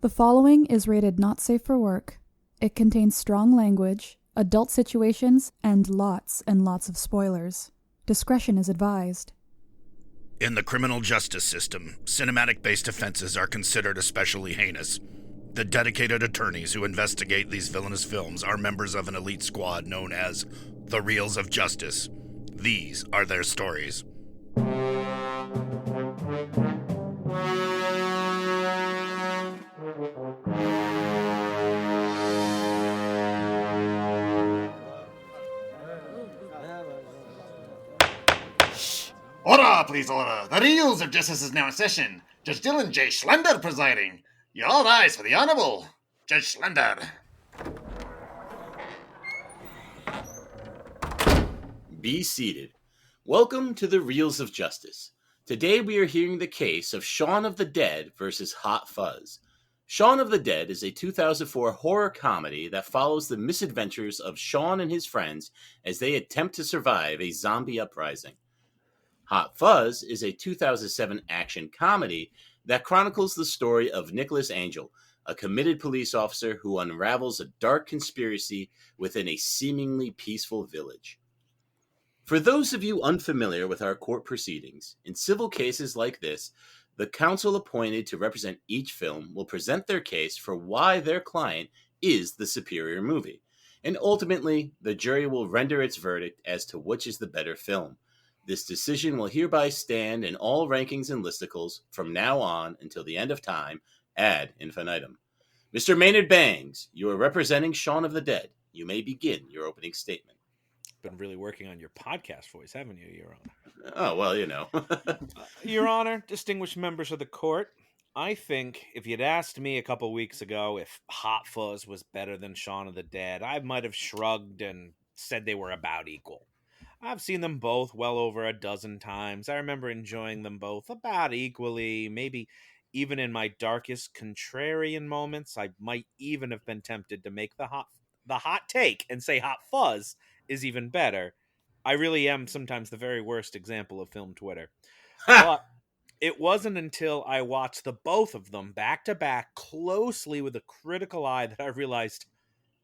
The following is rated not safe for work. It contains strong language, adult situations, and lots of spoilers. Discretion is advised. In the criminal justice system, cinematic-based offenses are considered especially heinous. The dedicated attorneys who investigate these villainous films are members of an elite squad known as the Reels of Justice. These are their stories. Order, please, order. The Reels of Justice is now in session. Judge Dylan J. Schlender presiding. You all rise for the Honorable Judge Schlender. Be seated. Welcome to the Reels of Justice. Today we are hearing the case of Shaun of the Dead versus Hot Fuzz. Shaun of the Dead is a 2004 horror comedy that follows the misadventures of Shaun and his friends as they attempt to survive a zombie uprising. Hot Fuzz is a 2007 action comedy that chronicles the story of Nicholas Angel, a committed police officer who unravels a dark conspiracy within a seemingly peaceful village. For those of you unfamiliar with our court proceedings, in civil cases like this, the counsel appointed to represent each film will present their case for why their client is the superior movie, and ultimately, the jury will render its verdict as to which is the better film. This decision will hereby stand in all rankings and listicles from now on until the end of time, ad infinitum. Mr. Maynard Bangs, you are representing Shaun of the Dead. You may begin your opening statement. Been really working on your podcast voice, haven't you, Your Honor? Oh, well, you know. Your Honor, distinguished members of the court, I think if you'd asked me a couple weeks ago if Hot Fuzz was better than Shaun of the Dead, I might have shrugged and said they were about equal. I've seen them both well over a dozen times. I remember enjoying them both about equally, maybe even in my darkest contrarian moments. I might even have been tempted to make the hot take and say Hot Fuzz is even better. I really am sometimes the very worst example of film Twitter. But it wasn't until I watched the both of them back to back closely with a critical eye that I realized,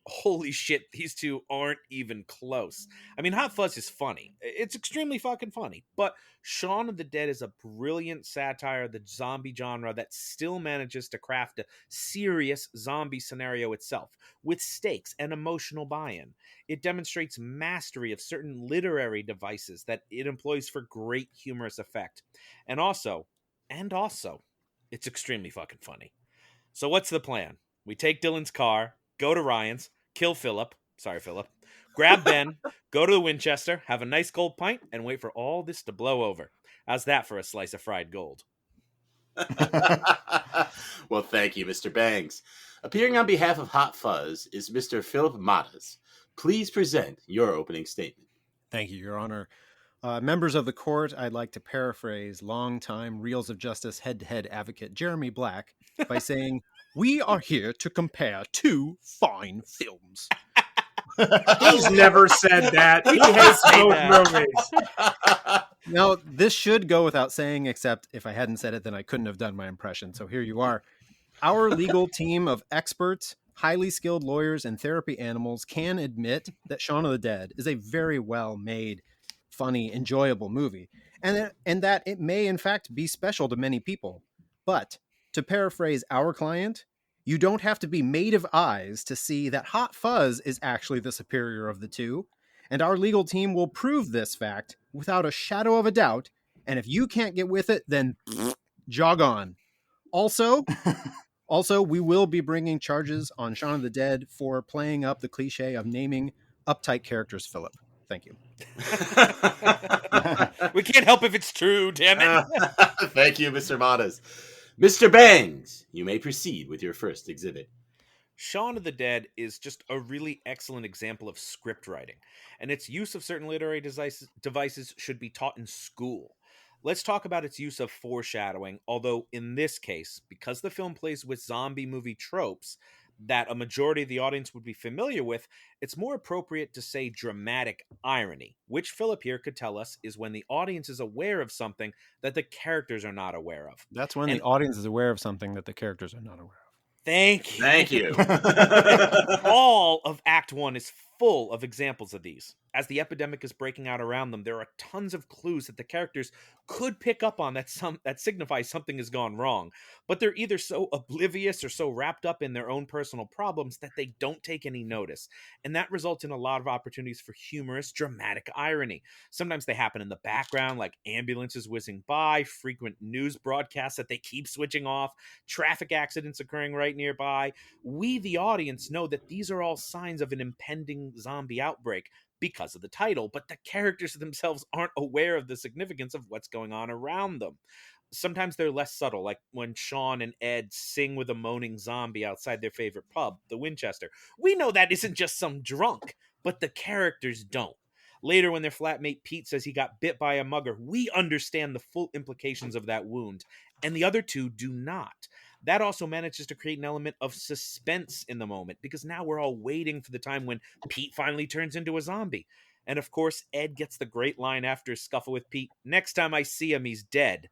holy shit, these two aren't even close. I mean, Hot Fuzz is funny. It's extremely fucking funny. But Shaun of the Dead is a brilliant satire of the zombie genre that still manages to craft a serious zombie scenario itself, with stakes and emotional buy-in. It demonstrates mastery of certain literary devices that it employs for great humorous effect. And also, it's extremely fucking funny. So what's the plan? We take Dylan's car, go to Ryan's, kill Phillip. Sorry, Phillip. Grab Ben, go to the Winchester, have a nice cold pint, and wait for all this to blow over. How's that for a slice of fried gold? Well, thank you, Mr. Bangs. Appearing on behalf of Hot Fuzz is Mr. Phillip Mottaz. Please present your opening statement. Thank you, Your Honor. Members of the court, I'd like to paraphrase longtime Reels of Justice head-to-head advocate Jeremy Black by saying, we are here to compare two fine films. He's never said that. He hates both movies. Now, this should go without saying, except if I hadn't said it, then I couldn't have done my impression. So here you are. Our legal team of experts, highly skilled lawyers, and therapy animals can admit that Shaun of the Dead is a very well-made, funny, enjoyable movie, and that it may, in fact, be special to many people. But to paraphrase our client, you don't have to be made of eyes to see that Hot Fuzz is actually the superior of the two, and our legal team will prove this fact without a shadow of a doubt, and if you can't get with it, then jog on. Also, we will be bringing charges on Shaun of the Dead for playing up the cliche of naming uptight characters Phillip. Thank you. We can't help if it's true, damn it. Thank you, Mr. Mottaz. Mr. Bangs, you may proceed with your first exhibit. Shaun of the Dead is just a really excellent example of script writing, and its use of certain literary devices should be taught in school. Let's talk about its use of foreshadowing, although in this case, because the film plays with zombie movie tropes that a majority of the audience would be familiar with, it's more appropriate to say dramatic irony, which Phillip here could tell us is when the audience is aware of something that the characters are not aware of. That's when the audience is aware of something that the characters are not aware of. Thank you. Thank you. All of Act 1 is full of examples of these. As the epidemic is breaking out around them, there are tons of clues that the characters could pick up on that signify something has gone wrong. But they're either so oblivious or so wrapped up in their own personal problems that they don't take any notice. And that results in a lot of opportunities for humorous, dramatic irony. Sometimes they happen in the background, like ambulances whizzing by, frequent news broadcasts that they keep switching off, traffic accidents occurring right nearby. We, the audience, know that these are all signs of an impending zombie outbreak because of the title, but the characters themselves aren't aware of the significance of what's going on around them. Sometimes they're less subtle, like when Shaun and Ed sing with a moaning zombie outside their favorite pub, the Winchester. We know that isn't just some drunk, but the characters don't. Later, when their flatmate Pete says he got bit by a mugger, we understand the full implications of that wound, and the other two do not. That also manages to create an element of suspense in the moment, because now we're all waiting for the time when Pete finally turns into a zombie. And of course, Ed gets the great line after his scuffle with Pete, "Next time I see him, he's dead."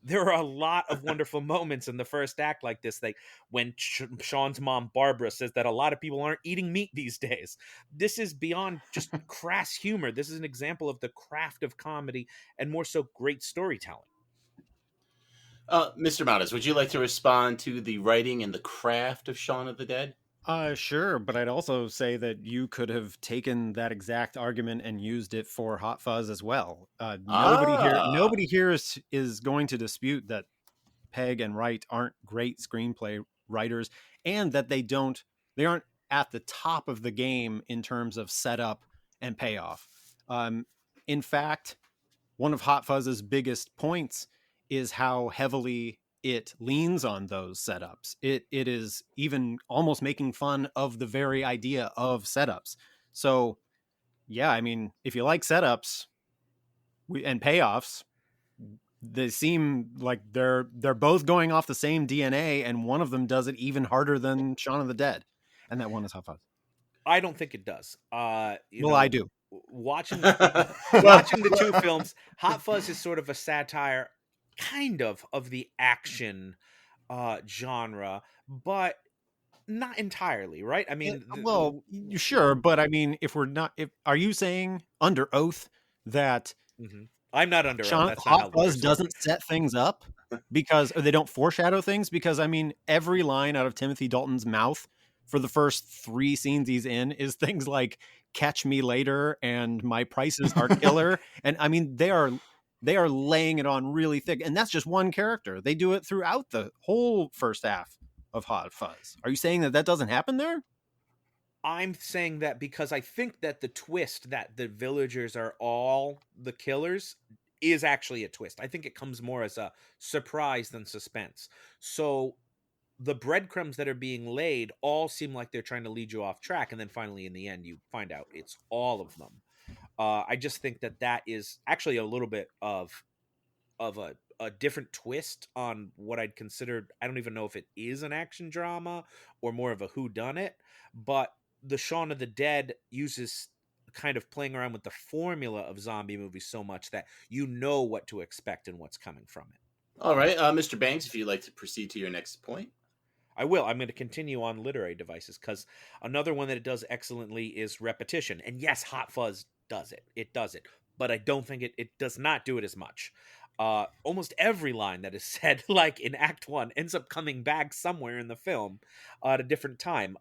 There are a lot of wonderful moments in the first act like this, like when Shaun's mom, Barbara, says that a lot of people aren't eating meat these days. This is beyond just crass humor. This is an example of the craft of comedy and more so great storytelling. Mr. Mottaz, would you like to respond to the writing and the craft of Shaun of the Dead? Sure, but I'd also say that you could have taken that exact argument and used it for Hot Fuzz as well. Nobody here is going to dispute that Pegg and Wright aren't great screenplay writers, and that they aren't at the top of the game in terms of setup and payoff. In fact, one of Hot Fuzz's biggest points is how heavily it leans on those setups. It is even almost making fun of the very idea of setups. So, yeah, I mean, if you like setups and payoffs, they seem like they're both going off the same DNA, and one of them does it even harder than Shaun of the Dead, and that one is Hot Fuzz. I don't think it does. I do. Watching the two films, Hot Fuzz is sort of a satire, kind of the action genre, but not entirely, right? I mean, sure, but I mean, are you saying under oath that I'm not under oath. Hot Fuzz doesn't set things up or they don't foreshadow things? Because I mean, every line out of Timothy Dalton's mouth for the first 3 scenes he's in is things like "catch me later" and "my prices are killer," and I mean, they are laying it on really thick, and that's just one character. They do it throughout the whole first half of Hot Fuzz. Are you saying that doesn't happen there? I'm saying that because I think that the twist that the villagers are all the killers is actually a twist. I think it comes more as a surprise than suspense. So the breadcrumbs that are being laid all seem like they're trying to lead you off track, and then finally in the end you find out it's all of them. I just think that is actually a little bit of a different twist on what I'd consider. I don't even know if it is an action drama or more of a whodunit, but the Shaun of the Dead uses kind of playing around with the formula of zombie movies so much that you know what to expect and what's coming from it. All right, Mr. Banks, if you'd like to proceed to your next point. I will. I'm going to continue on literary devices, because another one that it does excellently is repetition. And yes, Hot Fuzz does it. It does it. But I don't think it does not do it as much. Almost every line that is said, like in Act 1, ends up coming back somewhere in the film at a different time.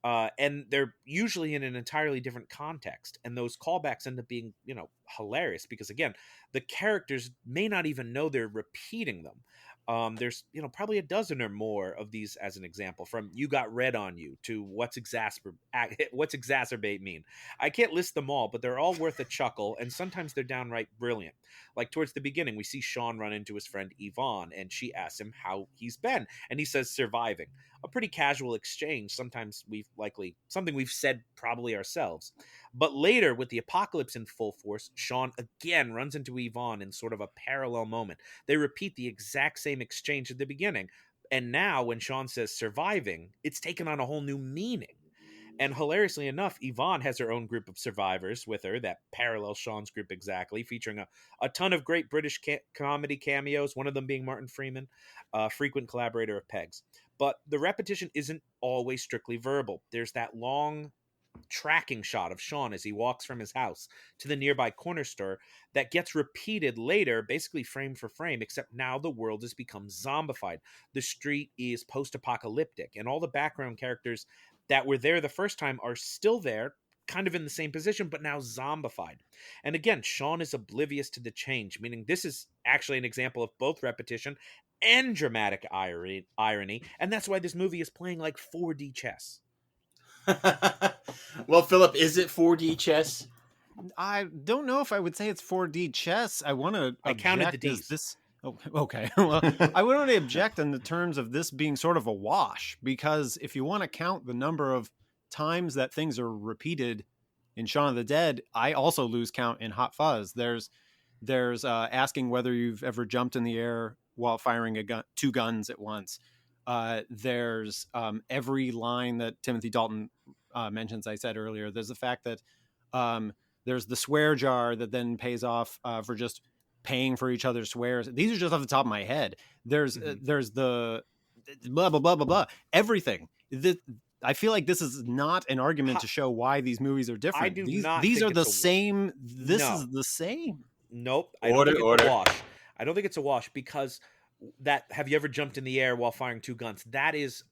And they're usually in an entirely different context. And those callbacks end up being, hilarious, because again, the characters may not even know they're repeating them. There's, probably a dozen or more of these as an example, from "you got red on you" to what's exacerbate mean? I can't list them all, but they're all worth a chuckle, and sometimes they're downright brilliant. Like towards the beginning, we see Shaun run into his friend Yvonne, and she asks him how he's been, and he says surviving. A pretty casual exchange, something we've said probably ourselves. But later, with the apocalypse in full force, Shaun again runs into Yvonne in sort of a parallel moment. They repeat the exact same exchange at the beginning, and now when Shaun says surviving, it's taken on a whole new meaning. And hilariously enough, Yvonne has her own group of survivors with her that parallels Shaun's group exactly, featuring a ton of great British comedy cameos, one of them being Martin Freeman, a frequent collaborator of Pegg's. But the repetition isn't always strictly verbal. There's that long tracking shot of Shaun as he walks from his house to the nearby corner store that gets repeated later, basically frame for frame, except now the world has become zombified. The street is post-apocalyptic, and all the background characters that were there the first time are still there, kind of in the same position, but now zombified. And again, Shaun is oblivious to the change, meaning this is actually an example of both repetition and dramatic irony, and that's why this movie is playing like 4D chess. Well, Philip, is it 4D chess? I don't know if I would say it's 4D chess. I want to. I counted the Ds. This? Oh, okay. Well, I would only object in the terms of this being sort of a wash, because if you want to count the number of times that things are repeated in Shaun of the Dead, I also lose count in Hot Fuzz. There's asking whether you've ever jumped in the air while firing two guns at once. There's every line that Timothy Dalton mentions. I said earlier, there's the fact that there's the swear jar that then pays off for just paying for each other's swears. These are just off the top of my head. There's the blah blah blah blah blah. Everything. I feel like this is not an argument to show why these movies are different. I do these, not. These think are the it's same. This No. is the same. Nope. I don't think it's a wash. I don't think it's a wash because that. Have you ever jumped in the air while firing two guns? That is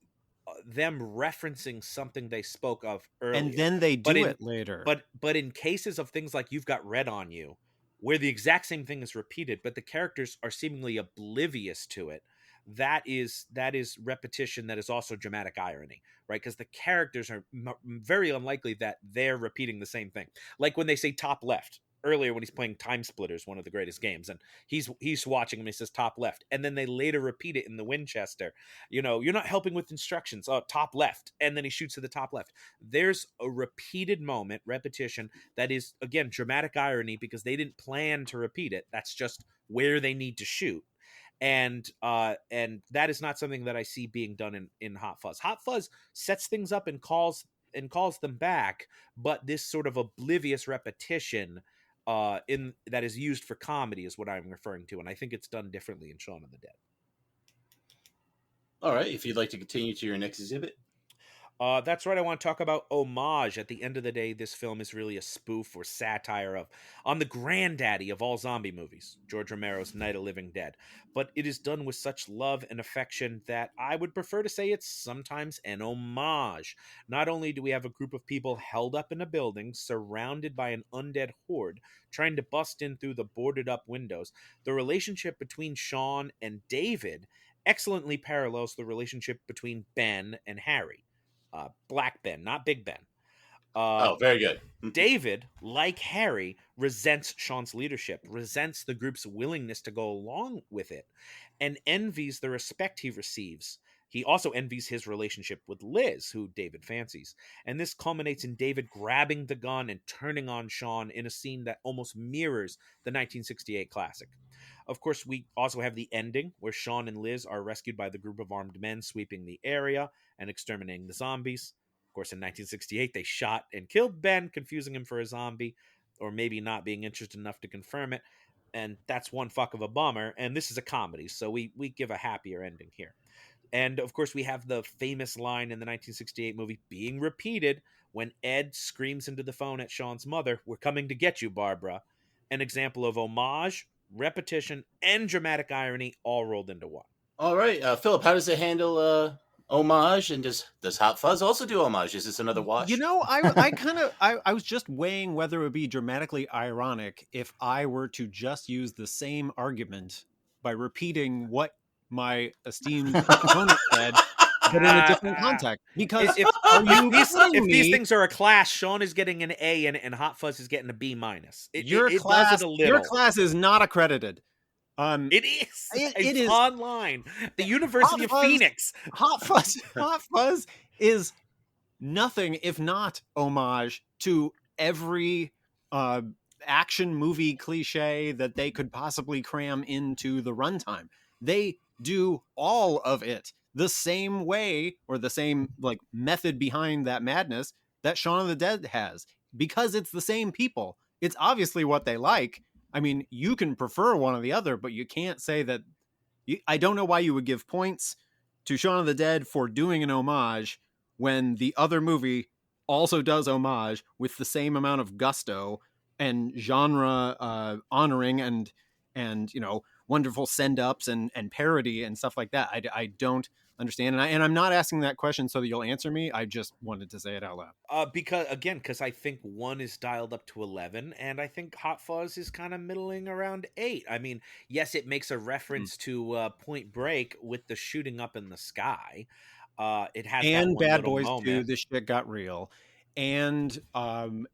them referencing something they spoke of earlier, And then they do it later. But in cases of things like You've Got Red on You, where the exact same thing is repeated, but the characters are seemingly oblivious to it, that is repetition that is also dramatic irony, right? Because the characters are very unlikely that they're repeating the same thing. Like when they say top left earlier when he's playing Time Splitters, one of the greatest games, and he's watching him, he says top left, and then they later repeat it in the Winchester. You know, you're not helping with instructions. Oh, top left, and then he shoots to the top left. There's a repeated moment, repetition, that is again dramatic irony because they didn't plan to repeat it. That's just where they need to shoot. And that is not something that I see being done in Hot Fuzz. Hot Fuzz sets things up and calls them back, but this sort of oblivious repetition in that is used for comedy is what I'm referring to, and I think it's done differently in Shaun of the Dead. All right, if you'd like to continue to your next exhibit. That's right. I want to talk about homage. At the end of the day, this film is really a spoof or satire on the granddaddy of all zombie movies, George Romero's Night of the Living Dead. But it is done with such love and affection that I would prefer to say it's sometimes an homage. Not only do we have a group of people held up in a building, surrounded by an undead horde, trying to bust in through the boarded up windows, the relationship between Shaun and David excellently parallels the relationship between Ben and Harry. Black Ben, not Big Ben. Very good. David, like Harry, resents Shaun's leadership, resents the group's willingness to go along with it, and envies the respect he receives. He also envies his relationship with Liz, who David fancies. And this culminates in David grabbing the gun and turning on Shaun in a scene that almost mirrors the 1968 classic. Of course, we also have the ending where Shaun and Liz are rescued by the group of armed men sweeping the area and exterminating the zombies. Of course, in 1968, they shot and killed Ben, confusing him for a zombie, or maybe not being interested enough to confirm it. And that's one fuck of a bummer. And this is a comedy, so we give a happier ending here. And of course, we have the famous line in the 1968 movie being repeated when Ed screams into the phone at Shaun's mother, "We're coming to get you, Barbara." An example of homage, repetition, and dramatic irony all rolled into one. All right, Philip, how does it handle homage? And does Hot Fuzz also do homage? Is this another wash? You know, I was just weighing whether it would be dramatically ironic if I were to just use the same argument by repeating what my esteemed opponent said, but in a different context. Because if these things are a class, Shaun is getting an A and Hot Fuzz is getting a B minus. Your class is not accredited. It is. It is online. The University of Phoenix. Hot Fuzz is nothing if not homage to every action movie cliche that they could possibly cram into the runtime. They do all of it the same way, or the same like method behind that madness that Shaun of the Dead has, because it's the same people. It's obviously what they like. I mean, you can prefer one or the other, but you can't say that. I don't know why you would give points to Shaun of the Dead for doing an homage when the other movie also does homage with the same amount of gusto and genre honoring and wonderful send-ups and parody and stuff like that. I don't understand, and I'm not asking that question so that you'll answer me. I just wanted to say it out loud. Because I think 1 is dialed up to 11, and I think Hot Fuzz is kind of middling around 8. I mean, yes, it makes a reference to Point Break with the shooting up in the sky. It has and that one Bad little Boys moment. 2, This Shit Got Real, and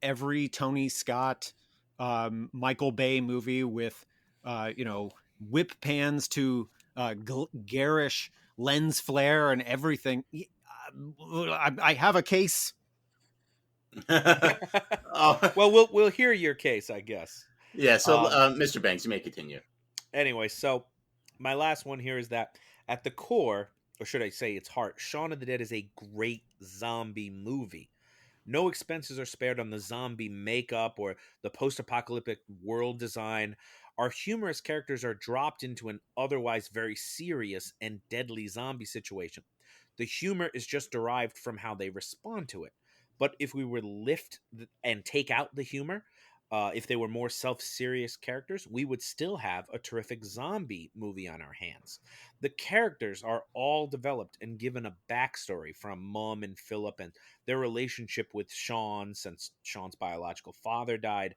every Tony Scott, Michael Bay movie with whip pans to garish lens flare and everything. I have a case. Well, we'll hear your case, I guess. Yeah. So, Mr. Banks, you may continue. Anyway, so my last one here is that at the core, or should I say its heart, Shaun of the Dead is a great zombie movie. No expenses are spared on the zombie makeup or the post-apocalyptic world design. Our humorous characters are dropped into an otherwise very serious and deadly zombie situation. The humor is just derived from how they respond to it. But if we were to lift and take out the humor, if they were more self-serious characters, we would still have a terrific zombie movie on our hands. The characters are all developed and given a backstory from Mom and Phillip and their relationship with Shaun since Shaun's biological father died.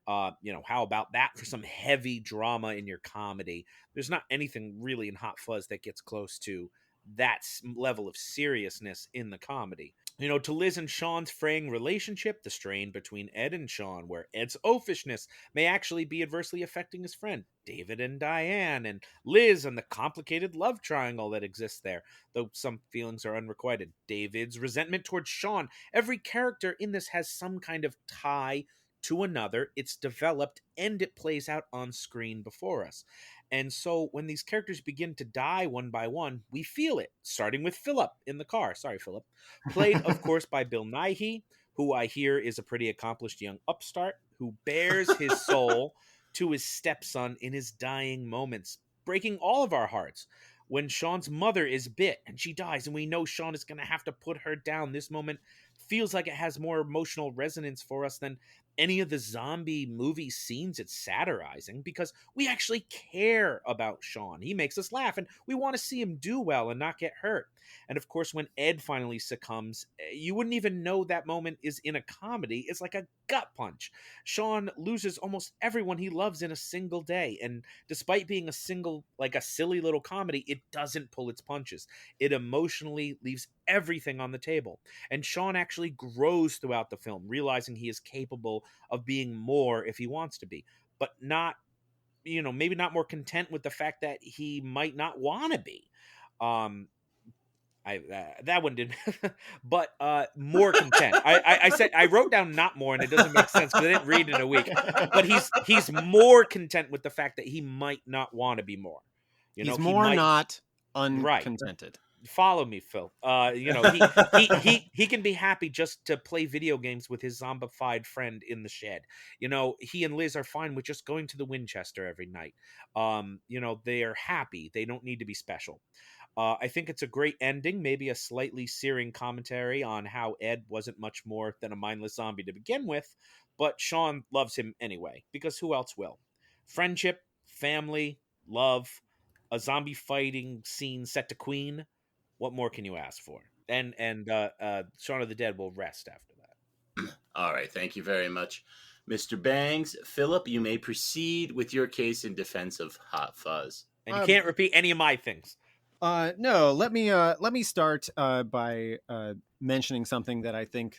How about that for some heavy drama in your comedy? There's not anything really in Hot Fuzz that gets close to that level of seriousness in the comedy. To Liz and Shaun's fraying relationship, the strain between Ed and Shaun, where Ed's oafishness may actually be adversely affecting his friend, David and Diane, and Liz and the complicated love triangle that exists there, though some feelings are unrequited. David's resentment towards Shaun. Every character in this has some kind of tie to another. It's developed and it plays out on screen before us. And so when these characters begin to die one by one, we feel it, starting with Phillip in the car. Sorry, Phillip. Played, of course, by Bill Nighy, who I hear is a pretty accomplished young upstart who bears his soul to his stepson in his dying moments, breaking all of our hearts. When Shaun's mother is bit and she dies and we know Shaun is going to have to put her down, this moment feels like it has more emotional resonance for us than any of the zombie movie scenes it's satirizing, because we actually care about Shaun. He makes us laugh and we want to see him do well and not get hurt. And of course, when Ed finally succumbs, you wouldn't even know that moment is in a comedy. It's like a gut punch. Shaun loses almost everyone he loves in a single day. And despite being a silly little comedy, it doesn't pull its punches. It emotionally leaves everything on the table. And Shaun actually grows throughout the film, realizing he is capable of being more if he wants to be, but not, maybe not more content with the fact that he might not want to be. That one didn't, but more content. I said, I wrote down not more, and it doesn't make sense because I didn't read it in a week. But he's more content with the fact that he might not want to be more. He's more not uncontented. Follow me, Phil. He can be happy just to play video games with his zombified friend in the shed. He and Liz are fine with just going to the Winchester every night. They are happy. They don't need to be special. I think it's a great ending, maybe a slightly searing commentary on how Ed wasn't much more than a mindless zombie to begin with, but Shaun loves him anyway, because who else will? Friendship, family, love, a zombie fighting scene set to Queen. What more can you ask for? And Shaun of the Dead will rest after that. All right, thank you very much, Mr. Bangs. Phillip, you may proceed with your case in defense of Hot Fuzz. And you can't repeat any of my things. No, let me start by mentioning something that I think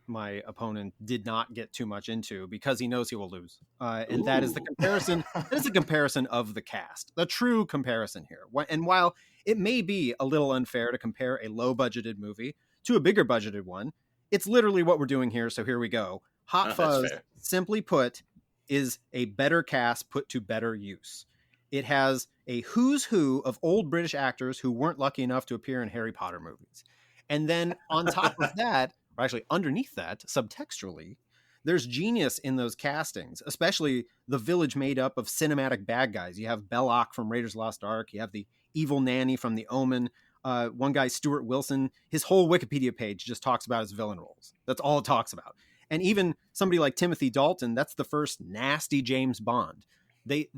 my opponent did not get too much into, because he knows he will lose, and that is the comparison. That is a comparison of the cast, the true comparison here. And while it may be a little unfair to compare a low-budgeted movie to a bigger budgeted one, it's literally what we're doing here. So here we go. Hot Fuzz, simply put, is a better cast put to better use. It has a who's who of old British actors who weren't lucky enough to appear in Harry Potter movies. And then on top of that, or actually underneath that, subtextually, there's genius in those castings, especially the village made up of cinematic bad guys. You have Belloc from Raiders of the Lost Ark. You have the evil nanny from The Omen. One guy, Stuart Wilson, his whole Wikipedia page just talks about his villain roles. That's all it talks about. And even somebody like Timothy Dalton, that's the first nasty James Bond. They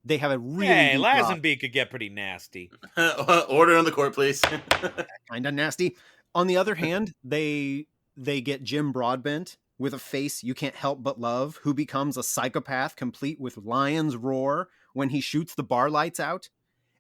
have a really Hey, Lazenby could get pretty nasty. Order on the court, please. Kind of nasty. On the other hand, they get Jim Broadbent with a face you can't help but love, who becomes a psychopath complete with lion's roar when he shoots the bar lights out.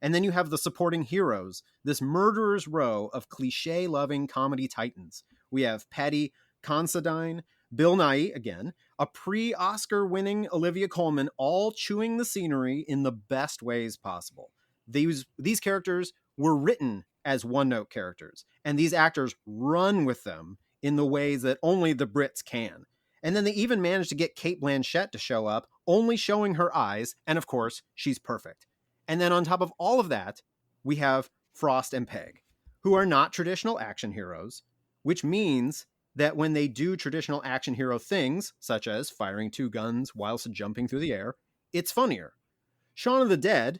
And then you have the supporting heroes, this murderer's row of cliche-loving comedy titans. We have Patty Considine, Bill Nighy, again, a pre-Oscar winning Olivia Colman, all chewing the scenery in the best ways possible. These characters were written as one-note characters, and these actors run with them in the ways that only the Brits can. And then they even managed to get Cate Blanchett to show up, only showing her eyes, and of course, she's perfect. And then on top of all of that, we have Frost and Pegg, who are not traditional action heroes, which means that when they do traditional action hero things, such as firing 2 guns whilst jumping through the air, it's funnier. Shaun of the Dead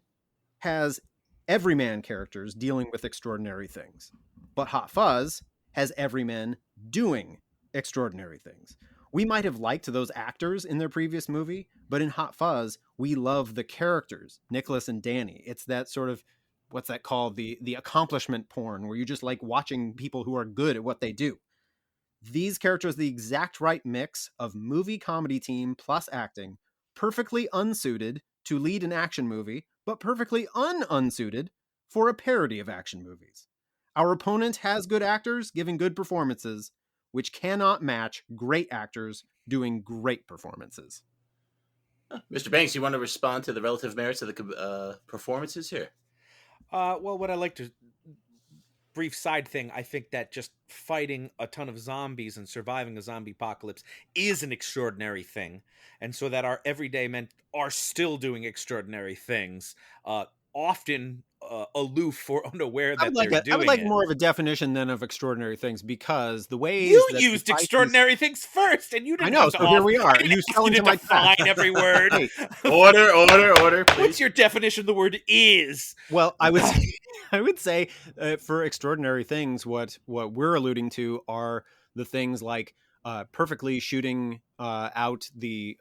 has everyman characters dealing with extraordinary things, but Hot Fuzz has everyman doing extraordinary things. We might have liked those actors in their previous movie, but in Hot Fuzz, we love the characters, Nicholas and Danny. It's that sort of, what's that called? The accomplishment porn, where you just like watching people who are good at what they do. These characters are the exact right mix of movie comedy team plus acting, perfectly unsuited to lead an action movie, but perfectly unsuited for a parody of action movies. Our opponent has good actors giving good performances, which cannot match great actors doing great performances. Mr. Banks, you want to respond to the relative merits of the performances here? Well, what I like to... brief side thing, I think that just fighting a ton of zombies and surviving a zombie apocalypse is an extraordinary thing. And so that our everyday men are still doing extraordinary things, often aloof or unaware that they're doing it. I would like more of a definition than of extraordinary things, because the ways you used extraordinary things first, and you didn't. I know, so here we are. You selling to my define every word. Hey. Order, please. What's your definition of the word is? Well, I would say for extraordinary things, what we're alluding to are the things like perfectly shooting out the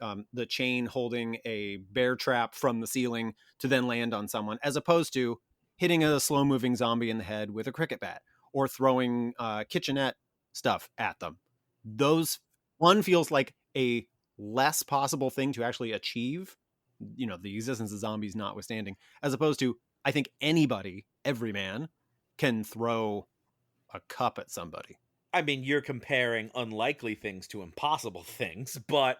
chain holding a bear trap from the ceiling to then land on someone, as opposed to hitting a slow-moving zombie in the head with a cricket bat or throwing kitchenette stuff at them. Those one feels like a less possible thing to actually achieve, the existence of zombies notwithstanding, as opposed to, I think anybody, every man, can throw a cup at somebody. I mean, you're comparing unlikely things to impossible things, but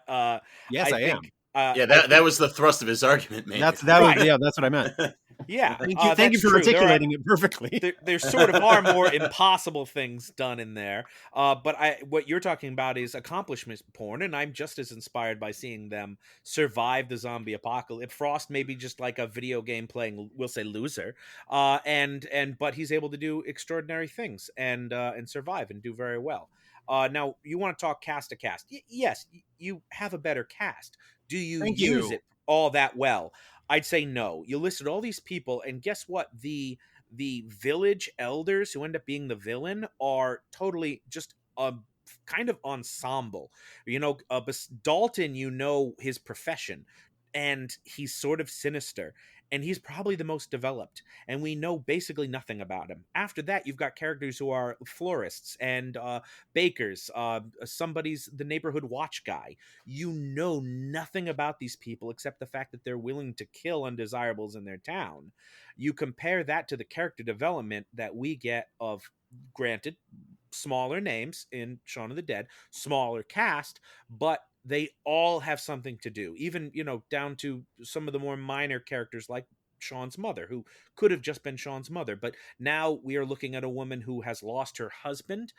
yes, I am. That was the thrust of his argument, man. That's what I meant. Yeah, thank you for articulating it perfectly. There sort of are more impossible things done in there, but what you're talking about is accomplishment porn, and I'm just as inspired by seeing them survive the zombie apocalypse. Frost may be just like a video game playing, we'll say, loser, but he's able to do extraordinary things and survive and do very well. Now, you want to talk cast to cast? Yes, you have a better cast. Do you use it all that well? I'd say no. You listed all these people, and guess what? The village elders who end up being the villain are totally just a kind of ensemble. Dalton, his profession, and he's sort of sinister, and he's probably the most developed, and we know basically nothing about him. After that, you've got characters who are florists and bakers. Somebody's the neighborhood watch guy. You know nothing about these people except the fact that they're willing to kill undesirables in their town. You compare that to the character development that we get of, granted, smaller names in Shaun of the Dead, smaller cast, but they all have something to do, even, down to some of the more minor characters like Shaun's mother, who could have just been Shaun's mother. But now we are looking at a woman who has lost her husband,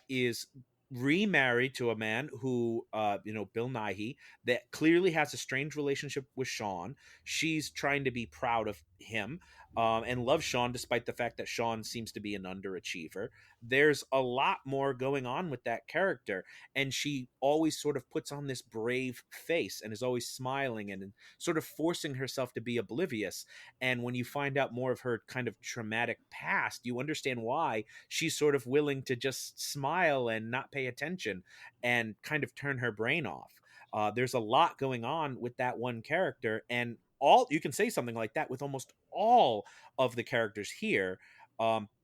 is remarried to a man who, Bill Nighy, that clearly has a strange relationship with Shaun. She's trying to be proud of him. and love Shaun despite the fact that Shaun seems to be an underachiever. There's a lot more going on with that character, and she always sort of puts on this brave face and is always smiling and sort of forcing herself to be oblivious. And when you find out more of her kind of traumatic past, you understand why she's sort of willing to just smile and not pay attention and kind of turn her brain off. There's a lot going on with that one character, and all you can say something like that with almost all of the characters here.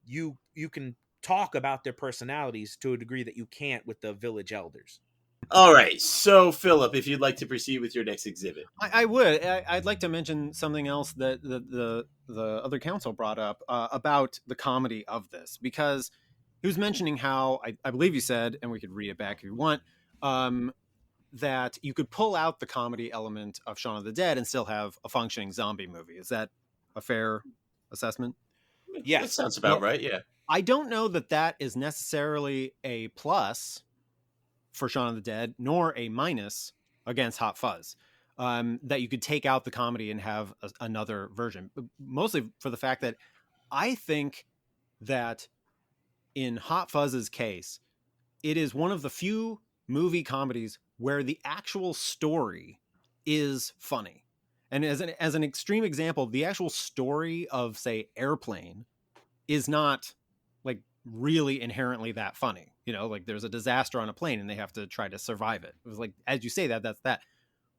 You can talk about their personalities to a degree that you can't with the village elders. All right, so Philip, if you'd like to proceed with your next exhibit. I would. I'd like to mention something else that the other council brought up about the comedy of this, because he was mentioning how I believe you said, and we could read it back if you want, that you could pull out the comedy element of Shaun of the Dead and still have a functioning zombie movie. Is that a fair assessment? Yeah, that sounds about right. Yeah, I don't know that is necessarily a plus for Shaun of the Dead, nor a minus against Hot Fuzz. That you could take out the comedy and have another version, mostly for the fact that I think that in Hot Fuzz's case, it is one of the few movie comedies where the actual story is funny. And as an extreme example, the actual story of, say, Airplane is not like really inherently that funny. You know, like there's a disaster on a plane and they have to try to survive it. It was like, as you say that's that.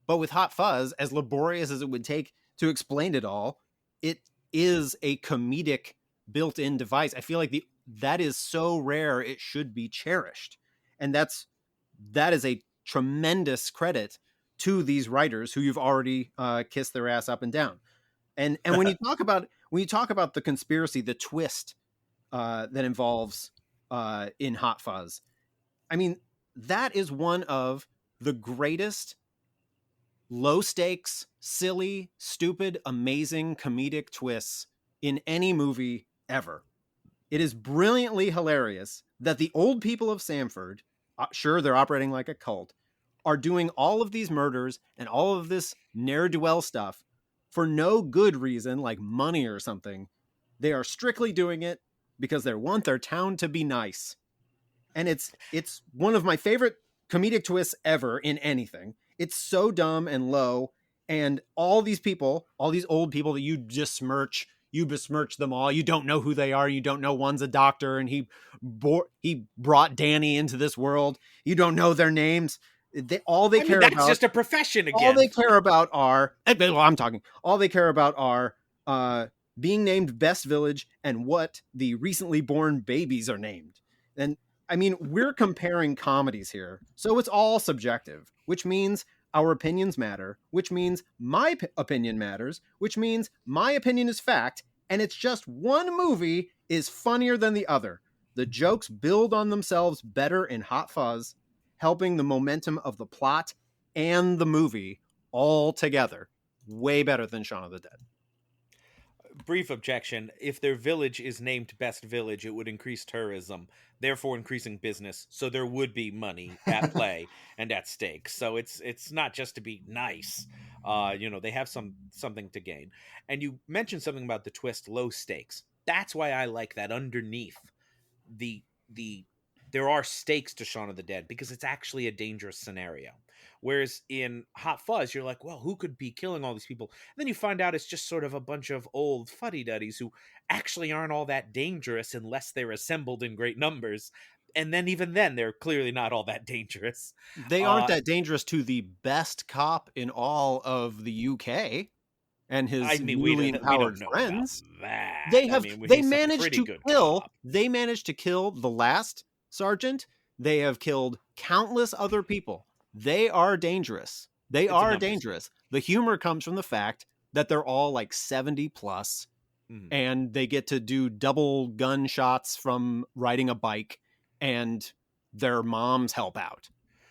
But with Hot Fuzz, as laborious as it would take to explain it all, it is a comedic built-in device. I feel like that is so rare, it should be cherished. And that is a tremendous credit to these writers who you've already kissed their ass up and down. And when you talk about the conspiracy, the twist that involves in Hot Fuzz, I mean, that is one of the greatest low stakes, silly, stupid, amazing comedic twists in any movie ever. It is brilliantly hilarious that the old people of Samford, sure, they're operating like a cult, are doing all of these murders and all of this ne'er-do-well stuff for no good reason, like money or something. They are strictly doing it because they want their town to be nice. And it's one of my favorite comedic twists ever in anything. It's so dumb and low, and all these people, all these old people that you besmirch them all. You don't know who they are. You don't know one's a doctor and he brought Danny into this world. You don't know their names. All they care about, that's just a profession again. All they care about are, all they care about are being named best village and what the recently born babies are named. And I mean, we're comparing comedies here, so it's all subjective, which means our opinions matter, which means my opinion matters, which means my opinion is fact, and it's just one movie is funnier than the other. The jokes build on themselves better in Hot Fuzz, helping the momentum of the plot and the movie all together. Way better than Shaun of the Dead. Brief objection. If their village is named Best Village, it would increase tourism, therefore increasing business. So there would be money at play and at stake. So it's not just to be nice. They have something to gain. And you mentioned something about the twist, low stakes. That's why I like that underneath there are stakes to Shaun of the Dead, because it's actually a dangerous scenario. Whereas in Hot Fuzz, you're like, well, who could be killing all these people? And then you find out it's just sort of a bunch of old fuddy-duddies who actually aren't all that dangerous unless they're assembled in great numbers. And then even then, they're clearly not all that dangerous. They aren't that dangerous to the best cop in all of the UK and his newly empowered friends. They managed to kill the last sergeant. They have killed countless other people. They are dangerous. They are dangerous. The humor comes from the fact that they're all like 70 plus, and they get to do double gunshots from riding a bike, and their moms help out.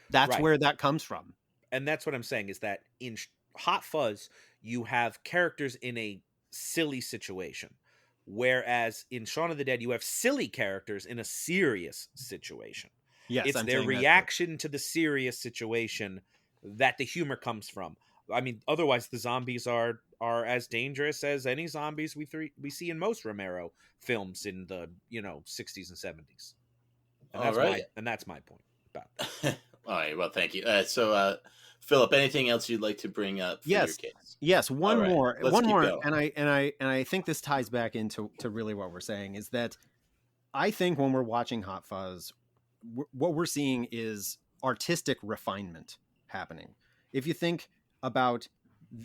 That's where that comes from. And that's what I'm saying, is that in Hot Fuzz, you have characters in a silly situation. Whereas in Shaun of the Dead, you have silly characters in a serious situation. Yes, it's their reaction to the serious situation that the humor comes from. I mean, otherwise the zombies are are as dangerous as any zombies we see in most Romero films in the 60s and 70s. And that's my point about that. All right. Well, thank you. So, Philip, anything else you'd like to bring up for your case? Yes. One more. Going. And I think this ties back into really what we're saying is that I think when we're watching Hot Fuzz, what we're seeing is artistic refinement happening. If you think about,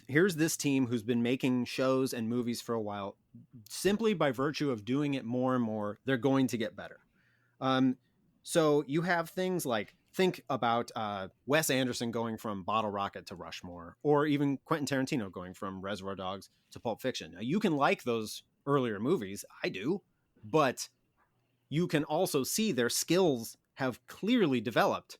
here's this team who's been making shows and movies for a while, simply by virtue of doing it more and more, they're going to get better. So you have things like, think about Wes Anderson going from Bottle Rocket to Rushmore, or even Quentin Tarantino going from Reservoir Dogs to Pulp Fiction. Now, you can like those earlier movies. I do. But you can also see their skills have clearly developed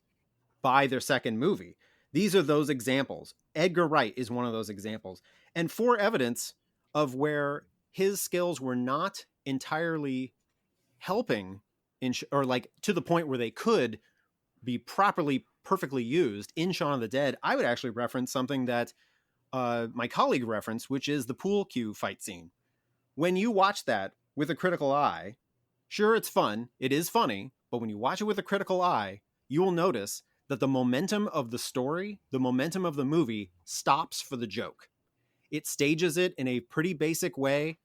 by their second movie. These are those examples. Edgar Wright is one of those examples. And for evidence of where his skills were not entirely helping or like to the point where they could be perfectly used in Shaun of the Dead, I would actually reference something that my colleague referenced, which is the pool cue fight scene. When you watch that with a critical eye, sure, it's fun. It is funny. But when you watch it with a critical eye, you will notice that the momentum of the story, the momentum of the movie stops for the joke. It stages it in a pretty basic way,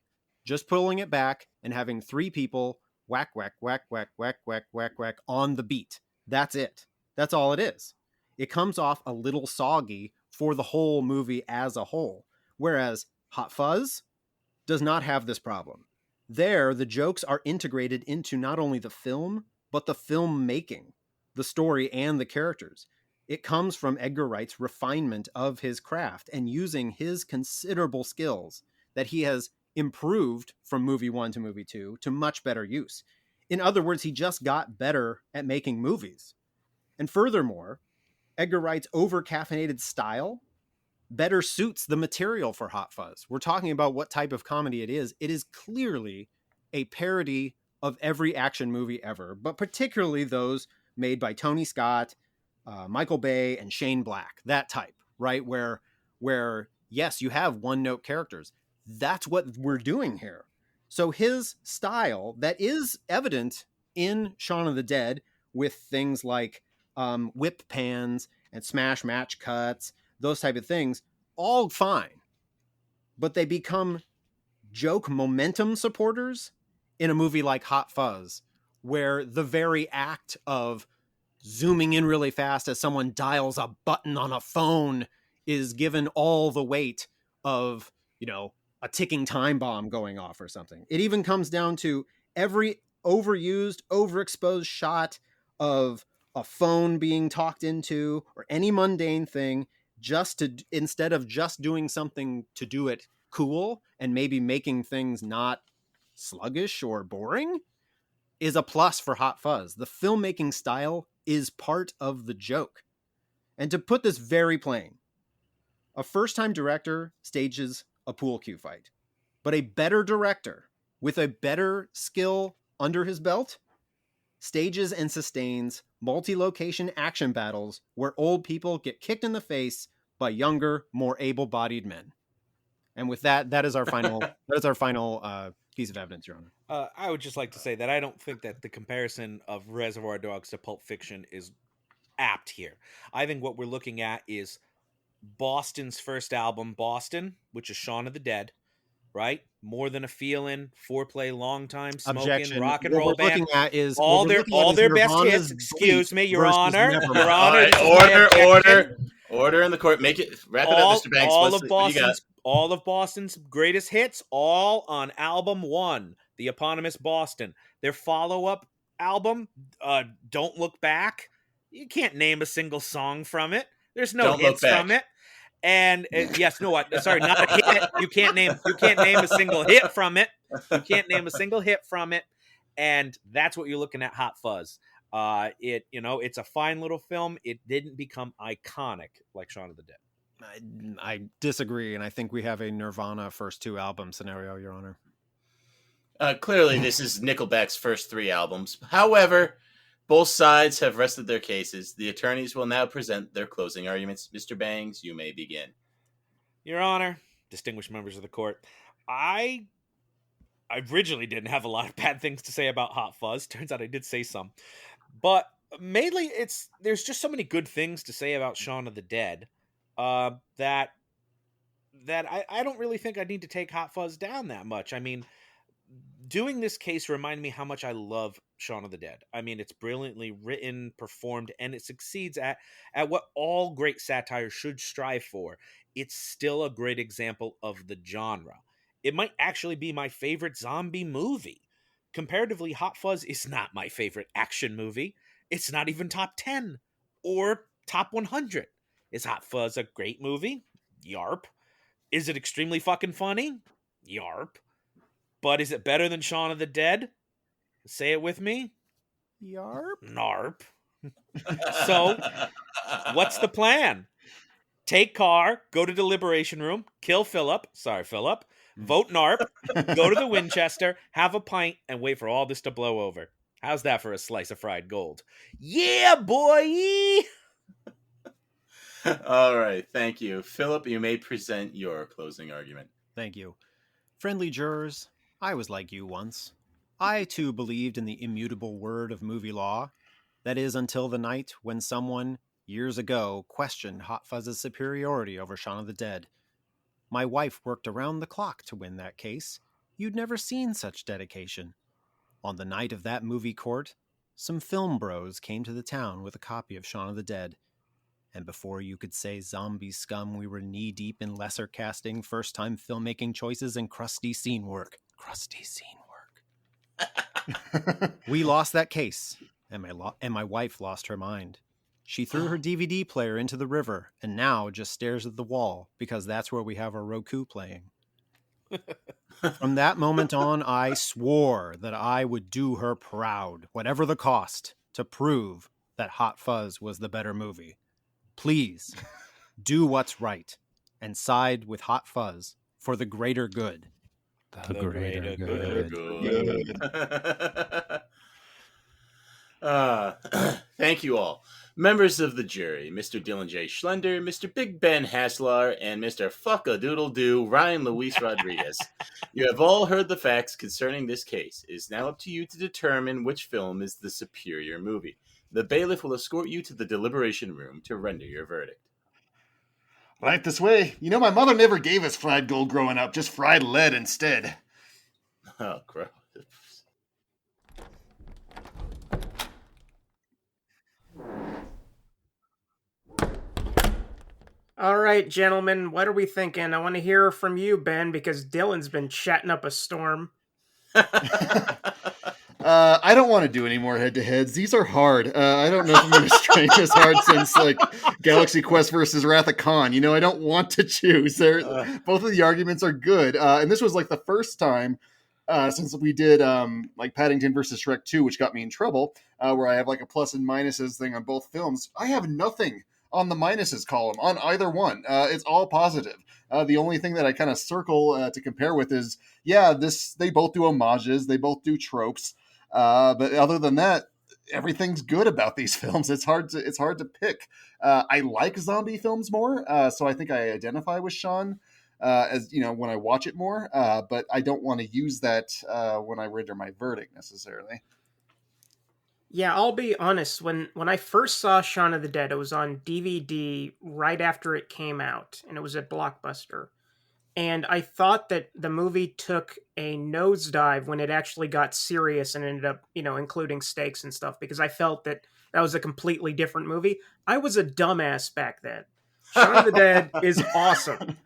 just pulling it back and having three people whack, whack, whack, whack, whack, whack, whack, whack on the beat. That's it. That's all it is. It comes off a little soggy for the whole movie as a whole. Whereas Hot Fuzz does not have this problem. There, the jokes are integrated into not only the film, but the filmmaking, the story, and the characters. It comes from Edgar Wright's refinement of his craft and using his considerable skills that he has improved from movie 1 to movie 2 to much better use. In other words, he just got better at making movies. And furthermore, Edgar Wright's over-caffeinated style better suits the material for Hot Fuzz. We're talking about what type of comedy it is. It is clearly a parody of every action movie ever, but particularly those made by Tony Scott, Michael Bay, and Shane Black. That type, right? Where yes, you have one-note characters. That's what we're doing here. So his style that is evident in Shaun of the Dead with things like whip pans and smash match cuts, those type of things, all fine. But they become joke momentum supporters in a movie like Hot Fuzz, where the very act of zooming in really fast as someone dials a button on a phone is given all the weight of, a ticking time bomb going off or something. It even comes down to every overused, overexposed shot of a phone being talked into or any mundane thing, instead of just doing something to do it cool and maybe making things not sluggish or boring, is a plus for Hot Fuzz. The filmmaking style is part of the joke. And to put this very plain, a first-time director stages a pool cue fight, but a better director with a better skill under his belt stages and sustains multi-location action battles where old people get kicked in the face by younger, more able-bodied men. And with that, that is our final piece of evidence, Your Honor. I would just like to say that I don't think that the comparison of Reservoir Dogs to Pulp Fiction is apt here. I think what we're looking at is Boston's first album, Boston, which is Shaun of the Dead, right? More Than a Feeling, Foreplay, Long Time, Smoking, Objection. Rock and What Roll we're Band. looking at is all their best Nirvana's hits. Excuse Bleak me, Your versus Honor. Nevermind. Your All Honor. right, this is my objection. order in the court. Wrap it up, Mr. Banks. All of Boston's greatest hits, all on album 1, the eponymous Boston. Their follow-up album, Don't Look Back. You can't name a single song from it. There's no hits from it. And yes, no, what? Sorry, not a hit. You can't name a single hit from it. You can't name a single hit from it. And that's what you're looking at, Hot Fuzz. It's a fine little film. It didn't become iconic like Shaun of the Dead. I disagree, and I think we have a Nirvana first 2 album scenario, Your Honor. Clearly, this is Nickelback's first 3 albums. However, both sides have rested their cases. The attorneys will now present their closing arguments. Mr. Bangs, you may begin. Your Honor, distinguished members of the court. I originally didn't have a lot of bad things to say about Hot Fuzz. Turns out I did say some. But mainly there's just so many good things to say about Shaun of the Dead that I don't really think I need to take Hot Fuzz down that much. I mean, doing this case reminded me how much I love Shaun of the Dead. I mean, it's brilliantly written, performed, and it succeeds at what all great satire should strive for. It's still a great example of the genre. It might actually be my favorite zombie movie. Comparatively, Hot Fuzz is not my favorite action movie. It's not even top 10 or top 100. Is Hot Fuzz a great movie? Yarp. Is it extremely fucking funny? Yarp. But is it better than Shaun of the Dead? Say it with me. Yarp. Narp. So, what's the plan? Take car, go to deliberation room, kill Phillip. Sorry, Phillip. Vote Narp, go to the Winchester, have a pint, and wait for all this to blow over. How's that for a slice of fried gold? Yeah, boy! All right, thank you. Phillip, you may present your closing argument. Thank you. Friendly jurors, I was like you once. I, too, believed in the immutable word of movie law. That is, until the night when someone, years ago, questioned Hot Fuzz's superiority over Shaun of the Dead. My wife worked around the clock to win that case. You'd never seen such dedication. On the night of that movie court, some film bros came to the town with a copy of Shaun of the Dead. And before you could say zombie scum, we were knee-deep in lesser casting, first-time filmmaking choices, and crusty scene work. Crusty scene work. We lost that case, and my wife lost her mind. She threw her DVD player into the river, and now just stares at the wall, because that's where we have our Roku playing. From that moment on, I swore that I would do her proud, whatever the cost, to prove that Hot Fuzz was the better movie. Please, do what's right, and side with Hot Fuzz for the greater good. The greater good. Thank you all. Members of the jury, Mr. Dylan J. Schlender, Mr. Big Ben Haslar, and Mr. Fuck-a-doodle-doo Ryan Luis Rodriguez. You have all heard the facts concerning this case. It is now up to you to determine which film is the superior movie. The bailiff will escort you to the deliberation room to render your verdict. Right this way. You know, my mother never gave us fried gold growing up, just fried lead instead. Oh, gross. All right, gentlemen, what are we thinking? I want to hear from you, Ben, because Dylan's been chatting up a storm. I don't want to do any more head-to-heads. These are hard. I don't know if I'm going to strain this hard since, like, Galaxy Quest versus Wrath of Khan. You know, I don't want to choose. Both of the arguments are good. And this was, like, the first time since we did, like, Paddington versus Shrek 2, which got me in trouble, where I have, like, a plus and minuses thing on both films. I have nothing on the minuses column on either one. It's all positive. The only thing that I kind of circle to compare with is, they both do homages, they both do tropes, but other than that, everything's good about these films. It's hard to pick. I like zombie films more, so I think I identify with Shaun as you know when I watch it more. But I don't want to use that when I render my verdict necessarily. Yeah, I'll be honest. When I first saw Shaun of the Dead, it was on DVD right after it came out, and it was at Blockbuster. And I thought that the movie took a nosedive when it actually got serious and ended up, including stakes and stuff, because I felt that was a completely different movie. I was a dumbass back then. Shaun of the Dead is awesome.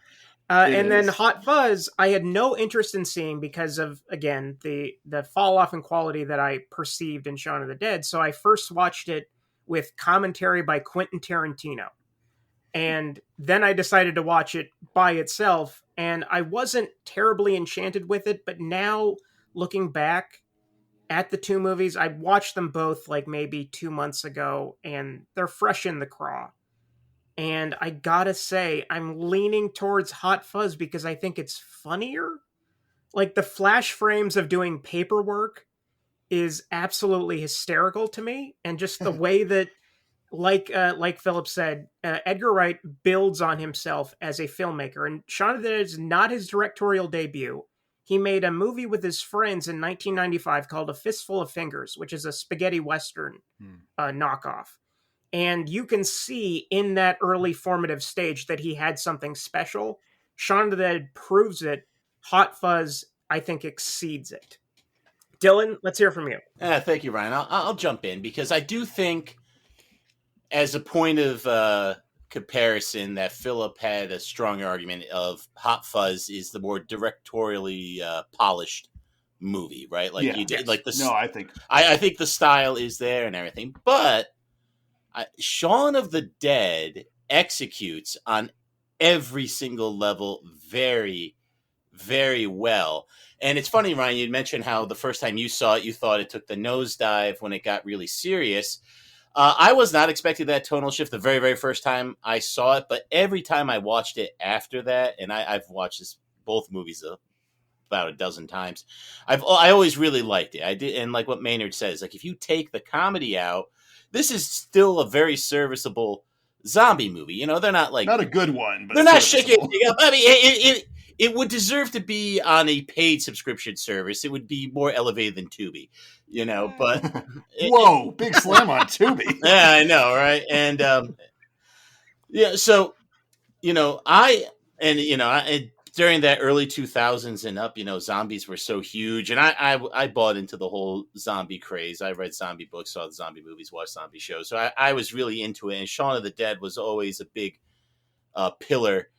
Then Hot Fuzz, I had no interest in seeing because of, again, the fall off in quality that I perceived in Shaun of the Dead. So I first watched it with commentary by Quentin Tarantino. And then I decided to watch it by itself. And I wasn't terribly enchanted with it. But now, looking back at the two movies, I watched them both like maybe 2 months ago. And they're fresh in the craw. And I gotta say, I'm leaning towards Hot Fuzz because I think it's funnier. Like, the flash frames of doing paperwork is absolutely hysterical to me. And just the way that like Phillip said, Edgar Wright builds on himself as a filmmaker, and Shaun of the Dead is not his directorial debut. He made a movie with his friends in 1995 called A Fistful of Fingers, which is a spaghetti western knockoff. And you can see in that early formative stage that he had something special. Shaun of the Dead proves it. Hot Fuzz, I think, exceeds it. Dylan, let's hear from you. Thank you, Ryan. I'll jump in because I do think, as a point of comparison, that Phillip had a stronger argument of Hot Fuzz is the more directorially polished movie, right? Like you did, like this. No, I think I think the style is there and everything, but Shaun of the Dead executes on every single level very, very well. And it's funny, Ryan, you mentioned how the first time you saw it, you thought it took the nosedive when it got really serious. I was not expecting that tonal shift the very, very first time I saw it, but every time I watched it after that, and I've watched both movies about a dozen times, I always really liked it. I did, and like what Maynard says, like if you take the comedy out, this is still a very serviceable zombie movie. You know, they're not like not a good one, but they're not shaking it up. I mean, it would deserve to be on a paid subscription service. It would be more elevated than Tubi, you know. But whoa, big slam on Tubi. Yeah, I know, right? And yeah, so you know, during that early 2000s and up, you know, zombies were so huge, and I bought into the whole zombie craze. I read zombie books, saw the zombie movies, watched zombie shows, so I was really into it. And Shaun of the Dead was always a big pillar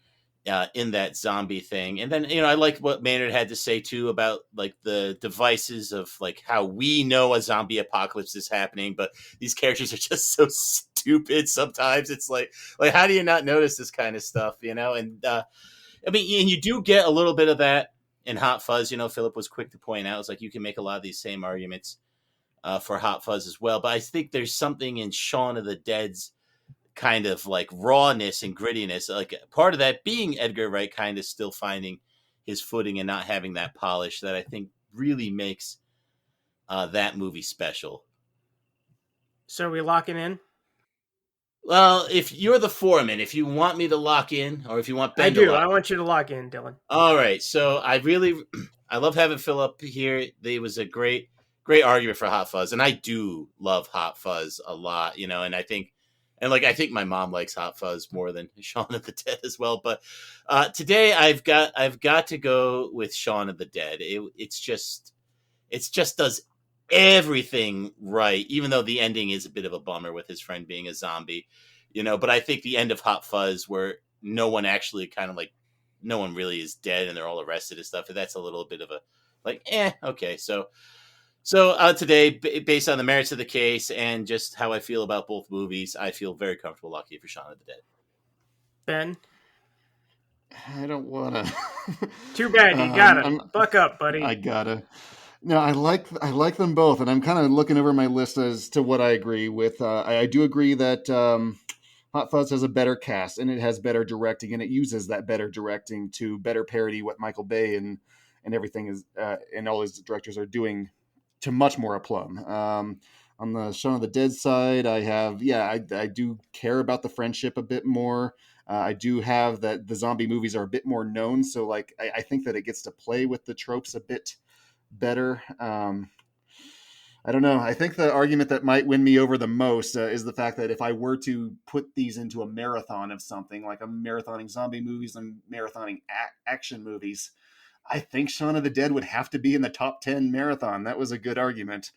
in that zombie thing. And then, you know, I like what Maynard had to say too about like the devices of like how we know a zombie apocalypse is happening, but these characters are just so stupid sometimes. It's like how do you not notice this kind of stuff, you know? And I mean, and you do get a little bit of that in Hot Fuzz. You know, Phillip was quick to point out, it's like you can make a lot of these same arguments for Hot Fuzz as well. But I think there's something in Shaun of the Dead's kind of like rawness and grittiness, like part of that being Edgar Wright kind of still finding his footing and not having that polish, that I think really makes that movie special. So are we locking in? Well, if you're the foreman, if you want me to lock in, or if you want Ben I do. to lock I want you to lock in, Dylan. All right. So I love having Phillip here. There was a great argument for Hot Fuzz, and I do love Hot Fuzz a lot, you know, and I think my mom likes Hot Fuzz more than Shaun of the Dead as well. But today I've got to go with Shaun of the Dead. It just does everything right, even though the ending is a bit of a bummer with his friend being a zombie, you know. But I think the end of Hot Fuzz, where no one really is dead and they're all arrested and stuff, that's a little bit of a okay. So today, based on the merits of the case and just how I feel about both movies, I feel very comfortable locking for Shaun of the Dead. Ben? I don't want to. Too bad. You gotta. Buck up, buddy. I gotta. No, I like them both, and I'm kind of looking over my list as to what I agree with. I do agree that Hot Fuzz has a better cast, and it has better directing, and it uses that better directing to better parody what Michael Bay and everything is, and all his directors are doing to much more aplomb. On the Shaun of the Dead side, I do care about the friendship a bit more. I do have that the zombie movies are a bit more known, so like I think that it gets to play with the tropes a bit better. I don't know. I think the argument that might win me over the most is the fact that if I were to put these into a marathon of something, like I'm marathoning zombie movies and marathoning action movies, I think Shaun of the Dead would have to be in the top 10 marathon. That was a good argument.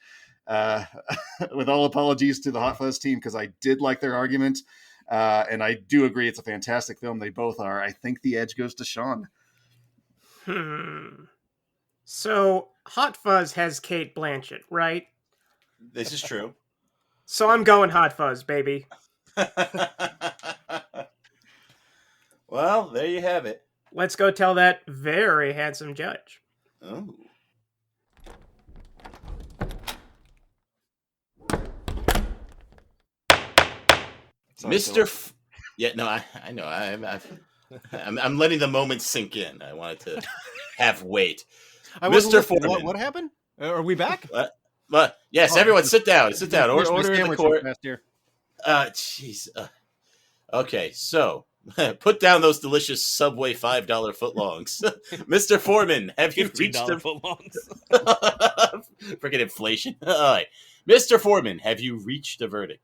With all apologies to the Hot Fuzz team, because I did like their argument. And I do agree it's a fantastic film. They both are. I think the edge goes to Shaun. So Hot Fuzz has Cate Blanchett, right? This is true. So I'm going Hot Fuzz, baby. Well, there you have it. Let's go tell that very handsome judge. Oh. Mr. I know. I'm letting the moment sink in. I wanted to have weight. Mr. Foreman. What happened? Are we back? What? Yes, everyone sit down. Sit down. Order in the court. Jeez. Okay, so put down those delicious Subway $5 footlongs. Mr. Foreman, have you reached $15 footlongs. Freaking inflation. All right. Mr. Foreman, have you reached a verdict?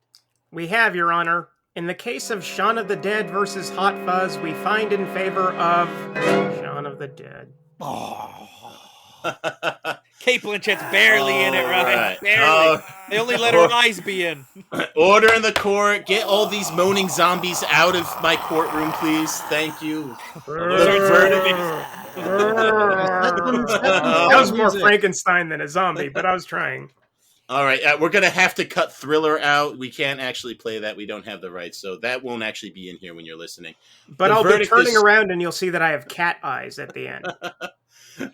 We have, Your Honor. In the case of Shaun of the Dead versus Hot Fuzz, we find in favor of Shaun of the Dead. Kate Blanchett's barely in it, right? Right. Barely. They only let her eyes be in. Order in the court. Get all these moaning zombies out of my courtroom, please. Thank you. That was more Frankenstein than a zombie, but I was trying. All right, we're going to have to cut Thriller out. We can't actually play that. We don't have the rights, so that won't actually be in here when you're listening. But I'll be turning around and you'll see that I have cat eyes at the end.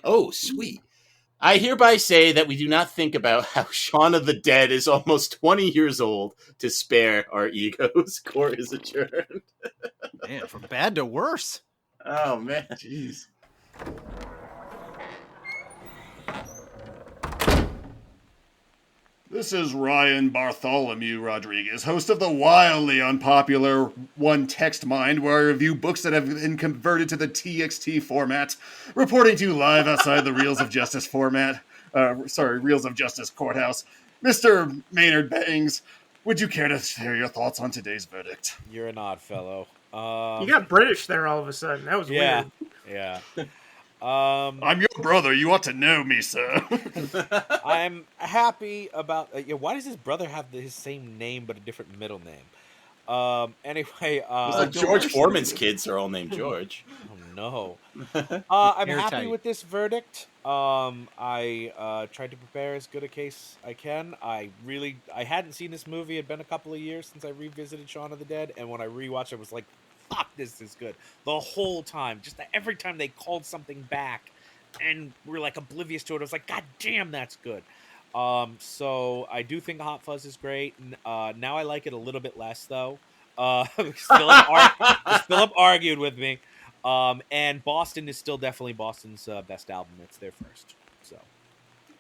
Oh, sweet. I hereby say that we do not think about how Shaun of the Dead is almost 20 years old to spare our egos. Court is adjourned. Man, from bad to worse. Oh, man. Jeez. This is Ryan Bartholomew Rodriguez, host of the wildly unpopular One Text Mind, where I review books that have been converted to the TXT format, reporting to you live outside the Reels of Justice format. Reels of Justice courthouse. Mr. Maynard Bangs, would you care to share your thoughts on today's verdict? You're an odd fellow. You got British there all of a sudden. That was weird. Yeah. I'm your brother. You ought to know me, sir. I'm happy about... why does his brother have his same name but a different middle name? Anyway... George Foreman's kids are all named George. Oh, no. I'm happy with this verdict. I tried to prepare as good a case I can. I hadn't seen this movie. It had been a couple of years since I revisited Shaun of the Dead, and when I rewatched it, I was like, fuck, this is good. The whole time. Just every time they called something back and we're like oblivious to it, I was like, God damn, that's good. So I do think Hot Fuzz is great. Now I like it a little bit less, though. Phillip argued with me. And Boston is still definitely Boston's best album. It's their first. So,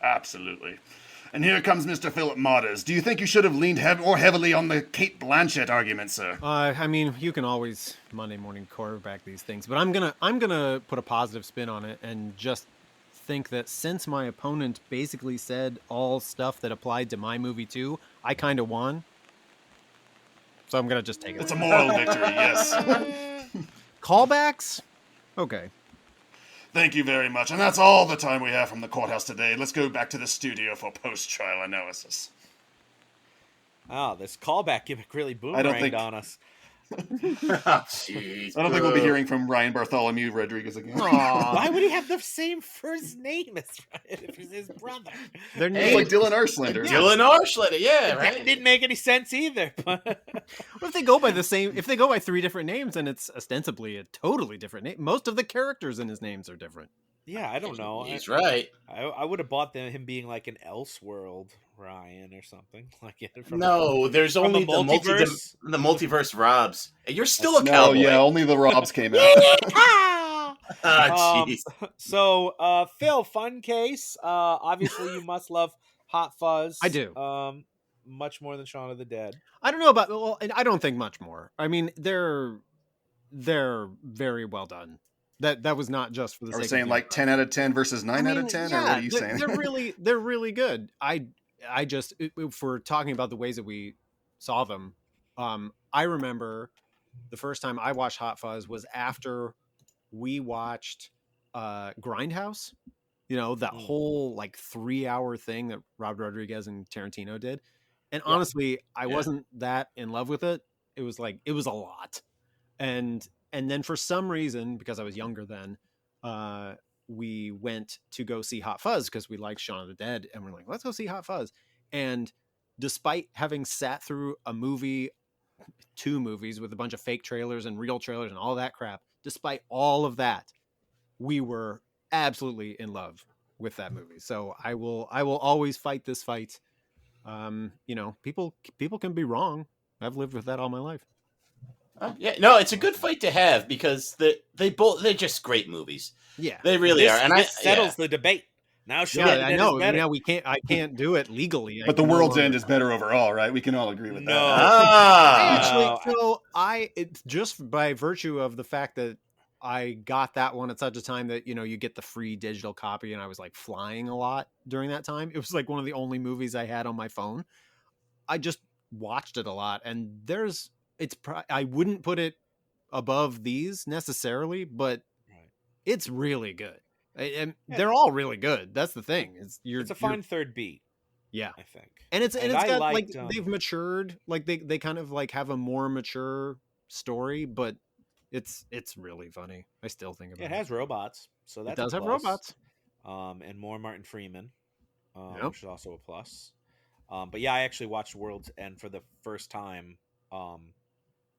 absolutely. And here comes Mr. Phillip Mottaz. Do you think you should have leaned more heavily on the Kate Blanchett argument, sir? I mean, you can always Monday morning quarterback these things, but I'm gonna put a positive spin on it and just think that since my opponent basically said all stuff that applied to my movie too, I kind of won. So I'm gonna just take it. It's a moral victory, yes. Callbacks? Okay. Thank you very much. And that's all the time we have from the courthouse today. Let's go back to the studio for post-trial analysis. Oh, this callback gimmick really boomeranged on us. Jeez, I don't think we'll be hearing from Ryan Bartholomew Rodriguez again. Why would he have the same first name as Ryan if he's his brother? Their name's like Dylan R. Schlender. Dylan R. Schlender, yeah, right. That didn't make any sense either. What if they go by if they go by three different names, and it's ostensibly a totally different name? Most of the characters in his names are different. Yeah, I don't know. He's right. I would have bought him being like an Elseworld Ryan or something. There's only the multiverse Robs. You're still a cowboy. Yeah, only the Robs came out. Jeez. So, Phil, fun case. Obviously, you must love Hot Fuzz. I do. Much more than Shaun of the Dead. I don't know about. Well, I don't think much more. I mean, they're very well done. That was not just for the sake of... Are we saying like 10 out of 10 versus 9 out of 10? Yeah, or what are you saying? They're really good. I just, if we're talking about the ways that we saw them, I remember the first time I watched Hot Fuzz was after we watched Grindhouse. You know, that whole 3-hour thing that Rob Rodriguez and Tarantino did. And honestly, I wasn't that in love with it. It was a lot. And then for some reason, because I was younger then, we went to go see Hot Fuzz because we liked Shaun of the Dead. And we're like, let's go see Hot Fuzz. And despite having sat through two movies with a bunch of fake trailers and real trailers and all that crap, despite all of that, we were absolutely in love with that movie. So I will always fight this fight. People can be wrong. I've lived with that all my life. It's a good fight to have because they're just great movies. Yeah, they really are, and this settles the debate. Now Shaun Yeah, of the I Dead know. is better. Now I can't do it legally. But The World's End is better overall, right? We can all agree with No. that. It's just by virtue of the fact that I got that one at such a time that, you get the free digital copy, and I was like flying a lot during that time. It was like one of the only movies I had on my phone. I just watched it a lot, and I wouldn't put it above these necessarily, but it's really good. And they're all really good. That's the thing. It's a fine third beat. Yeah, I think. And it's got liked, like they've matured. Like they kind of like have a more mature story, but it's really funny. I still think about it. It has robots, so that does have robots. And more Martin Freeman, Yep. which is also a plus. But yeah, I actually watched World's End for the first time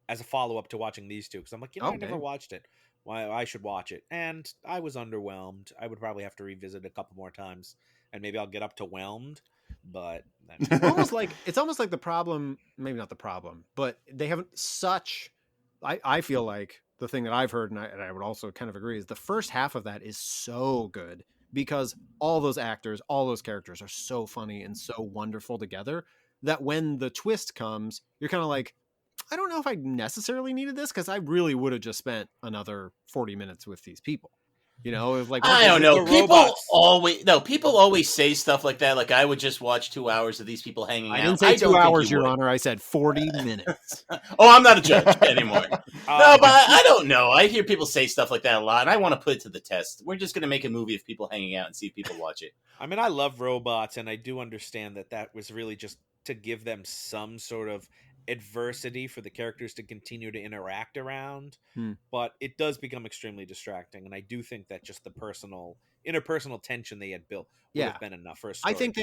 as a follow up to watching these two, because I'm like, I never watched it. Why I should watch it, and I was underwhelmed. I would probably have to revisit a couple more times, and maybe I'll get up to whelmed. But it's almost like the problem, maybe not the problem, but they haven't such. I feel like the thing that I've heard, and I would also kind of agree, is the first half of that is so good because all those actors, all those characters are so funny and so wonderful together that when the twist comes, you're kind of like, I don't know if I necessarily needed this, because I really would have just spent another 40 minutes with these people. It was like, I don't know. People always say stuff like that. Like, I would just watch 2 hours of these people hanging out. I didn't say 2 hours, Your Honor. I said 40 minutes. Oh, I'm not a judge anymore. No, but I don't know. I hear people say stuff like that a lot, and I want to put it to the test. We're just going to make a movie of people hanging out and see if people watch it. I mean, I love robots, and I do understand that was really just to give them some sort of adversity for the characters to continue to interact around, but it does become extremely distracting, and I do think that just the interpersonal tension they had built would have been enough for a story. I think they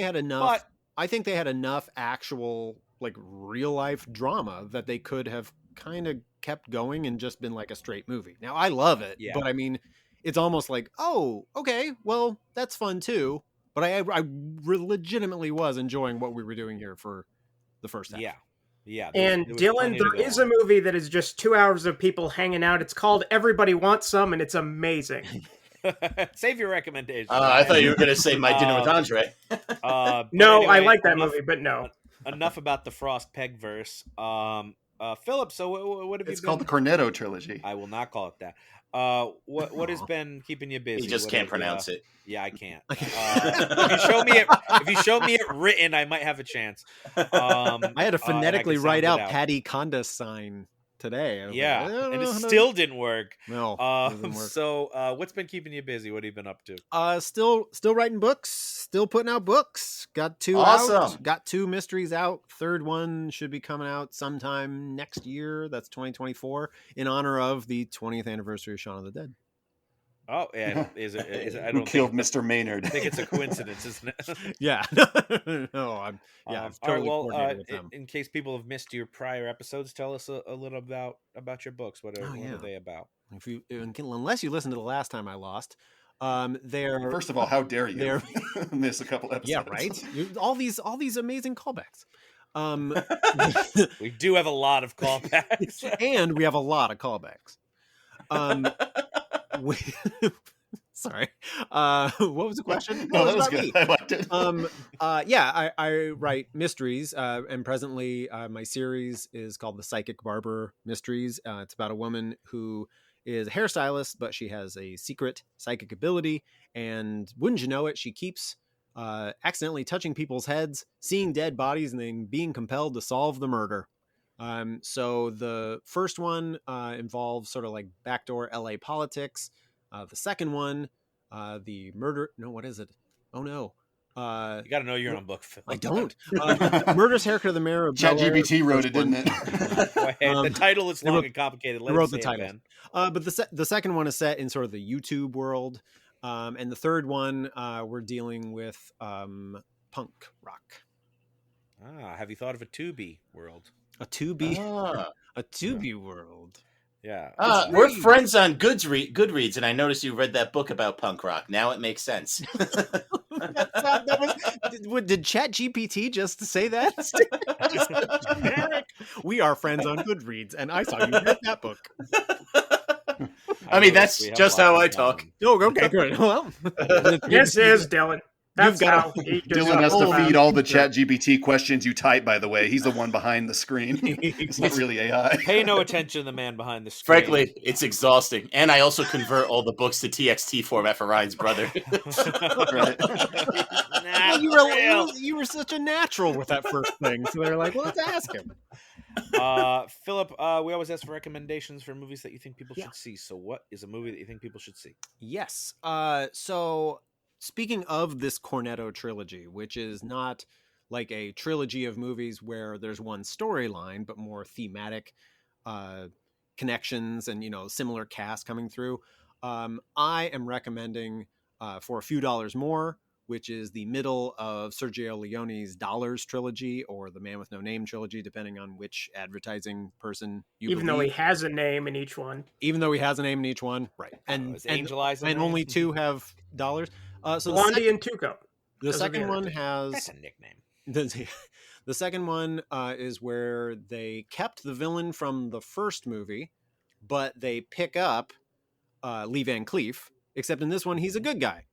had enough actual like real life drama that they could have kind of kept going and just been like a straight movie. Now I love it, but I mean, it's almost like, oh, okay, well, that's fun too. But I legitimately was enjoying what we were doing here for the first half. Yeah. And Dylan, there is a movie that is just 2 hours of people hanging out. It's called Everybody Wants Some, and it's amazing. Save your recommendation. I thought you were going to say My Dinner with Andre. No, anyway, I like that movie, but no. Enough about the Frost Pegg verse. Phillip, so what have you been... It's called the Cornetto Trilogy. I will not call it that. What has been keeping you busy? You just can't pronounce it. Yeah, I can't. If you show me it written, I might have a chance. I had to phonetically write out Paddy Conda's sign today. And it still didn't work. No, it didn't work. So what's been keeping you busy? What have you been up to? Still writing books, still putting out books. Got 2 out. Got 2 mysteries out. Third one should be coming out sometime next year. That's 2024 in honor of the 20th anniversary of Shaun of the Dead. Oh, and is it? I don't killed Mr. Maynard. I think it's a coincidence, isn't it? Yeah. No, I'm totally coordinated with them. In case people have missed your prior episodes, tell us a little about your books. What are they about? Unless you listened to the last time I lost, first of all, how dare you miss a couple episodes? Yeah, right. All these amazing callbacks. We do have a lot of callbacks, and we have a lot of callbacks. Sorry. What was the question? No, that was good. Me. I liked it. I write mysteries, and presently my series is called The Psychic Barber Mysteries. It's about a woman who is a hairstylist, but she has a secret psychic ability, and wouldn't you know it, she keeps accidentally touching people's heads, seeing dead bodies, and then being compelled to solve the murder. So the first one involves sort of like backdoor LA politics. The second one, the murder. No, what is it? Oh no. You got to know your own book. I don't. Murderous Haircut of the Mayor of ChatGPT wrote it, didn't it? The title is long and complicated. They wrote the title. But the second one is set in sort of the YouTube world. And the third one, we're dealing with punk rock. Have you thought of a Tubi world? A Tubi world. Yeah. We're friends on Goodreads, and I noticed you read that book about punk rock. Now it makes sense. Did ChatGPT just say that? We are friends on Goodreads, and I saw you read that book. I mean, that's just how I talk. Oh, okay, good. Well, yes, is Dylan. That's got how he Dylan has to deserves feed it. all the chat GPT questions you type, by the way. He's the one behind the screen. It's not really AI. Pay no attention to the man behind the screen. Frankly, it's exhausting. And I also convert all the books to TXT format for Ryan's brother. Right. You were such a natural with that first thing. So they're like, well, let's ask him. Philip, we always ask for recommendations for movies that you think people should see. So what is a movie that you think people should see? Yes. So speaking of this Cornetto trilogy, which is not like a trilogy of movies where there's one storyline, but more thematic connections and, similar cast coming through, I am recommending For a Few Dollars More, which is the middle of Sergio Leone's Dollars trilogy, or the Man with No Name trilogy, depending on which advertising person you Even though he has a name in each one. Even though he has a name in each one, right? And only two have dollars. So Blondie and Tuco. The second one has That's a nickname. The second one is where they kept the villain from the first movie, but they pick up Lee Van Cleef. Except in this one, he's a good guy.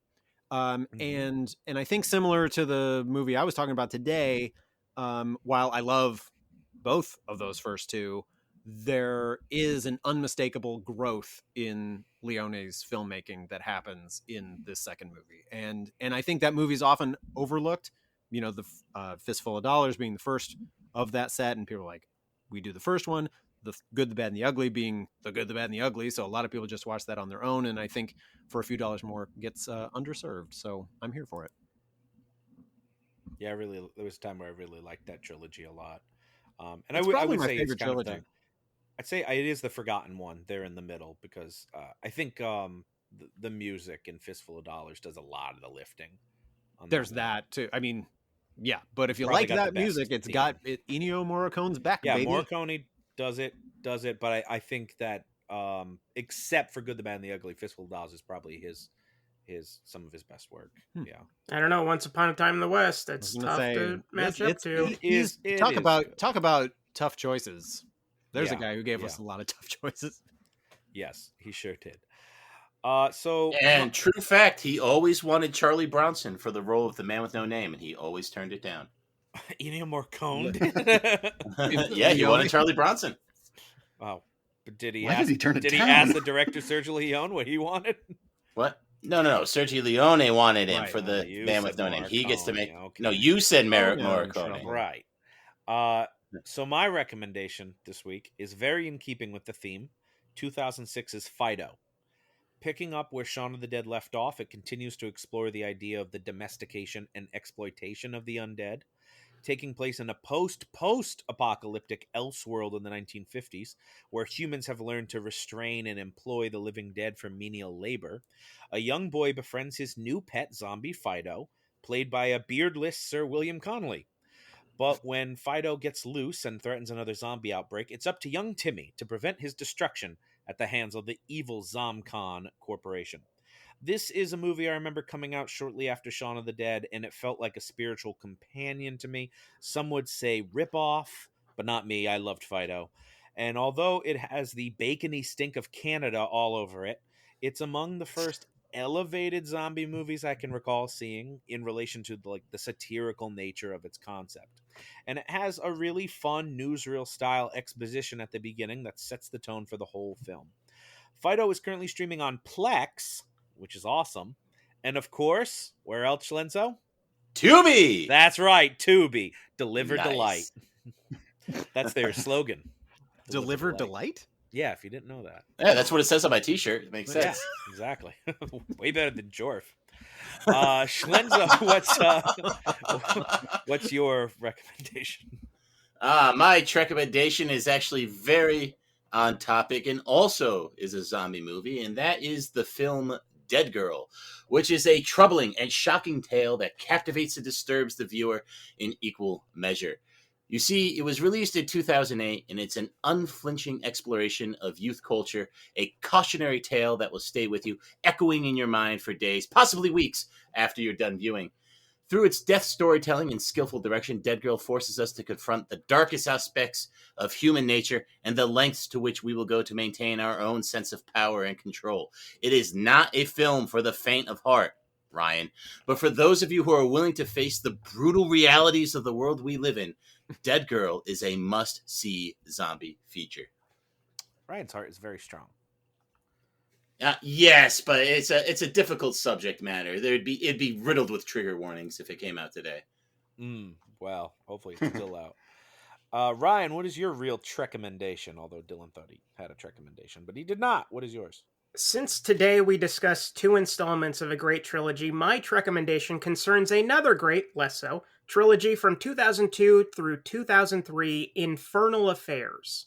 And I think similar to the movie I was talking about today, while I love both of those first two, there is an unmistakable growth in Leone's filmmaking that happens in this second movie. And I think that movie is often overlooked, the Fistful of Dollars being the first of that set. And people are like, we do the first one, the Good, the Bad, and the Ugly being the Good, the Bad, and the Ugly. So a lot of people just watch that on their own. And I think For a Few Dollars More gets underserved. So I'm here for it. Yeah, there was a time where I really liked that trilogy a lot. And It's I probably would my say favorite it's kind trilogy. of I'd say it is the forgotten one there in the middle, because I think the music in Fistful of Dollars does a lot of the lifting. There's that too. I mean, yeah, but if you Probably like got that the best music, it's theme. got Ennio Morricone's back, Yeah, baby. Morricone does it, but I think that except for Good, the Bad, and the Ugly, Fistful of Dollars is probably some of his best work. Yeah. I don't know. Once Upon a Time in the West, that's tough to match up to. Talk about tough choices. There's a guy who gave us a lot of tough choices. Yes, he sure did. And true fact, he always wanted Charlie Bronson for the role of the Man with No Name, and he always turned it down. Ennio Morricone. Yeah, he wanted Charlie Bronson. Wow. But did he Why did he turn it did down? he ask the director Sergio Leone what he wanted? What? No. Sergio Leone wanted him Right. for the You Man said with No Name. He gets to make. Morricone, okay. No, you said yeah, Morricone. Right. So my recommendation this week is very in keeping with the theme, 2006's Fido. Picking up where Shaun of the Dead left off, it continues to explore the idea of the domestication and exploitation of the undead. Taking place in a post-apocalyptic Elseworld in the 1950s, where humans have learned to restrain and employ the living dead for menial labor, a young boy befriends his new pet zombie Fido, played by a beardless Sir William Connolly. But when Fido gets loose and threatens another zombie outbreak, it's up to young Timmy to prevent his destruction at the hands of the evil ZomCon Corporation. This is a movie I remember coming out shortly after Shaun of the Dead, and it felt like a spiritual companion to me. Some would say rip-off, but not me. I loved Fido. And although it has the bacony stink of Canada all over it, it's among the first elevated zombie movies I can recall seeing in relation to the satirical nature of its concept. And it has a really fun newsreel style exposition at the beginning that sets the tone for the whole film. Fido is currently streaming on Plex, which is awesome. And of course, where else, Schlenzo? Tubi! That's right, Tubi. Deliver Nice. delight. That's their slogan. Deliver delight? Yeah, if you didn't know that. Yeah, that's what it says on my T-shirt. It makes sense. Yeah, exactly. Way better than Jorf. Schlenzo, what's your recommendation? My recommendation is actually very on topic and also is a zombie movie, and that is the film Dead Girl, which is a troubling and shocking tale that captivates and disturbs the viewer in equal measure. You see, it was released in 2008, and it's an unflinching exploration of youth culture, a cautionary tale that will stay with you, echoing in your mind for days, possibly weeks, after you're done viewing. Through its deft storytelling and skillful direction, Dead Girl forces us to confront the darkest aspects of human nature and the lengths to which we will go to maintain our own sense of power and control. It is not a film for the faint of heart. Ryan. But for those of you who are willing to face the brutal realities of the world we live in, Dead Girl is a must-see zombie feature. Ryan's heart is very strong. Yes, but it's a difficult subject matter. It'd be riddled with trigger warnings if it came out today. Well, hopefully it's still out. Ryan, what is your real recommendation? Although Dylan thought he had a recommendation, but he did not. What is yours? Since today we discussed 2 installments of a great trilogy, my recommendation concerns another great, less so, trilogy from 2002 through 2003, Infernal Affairs.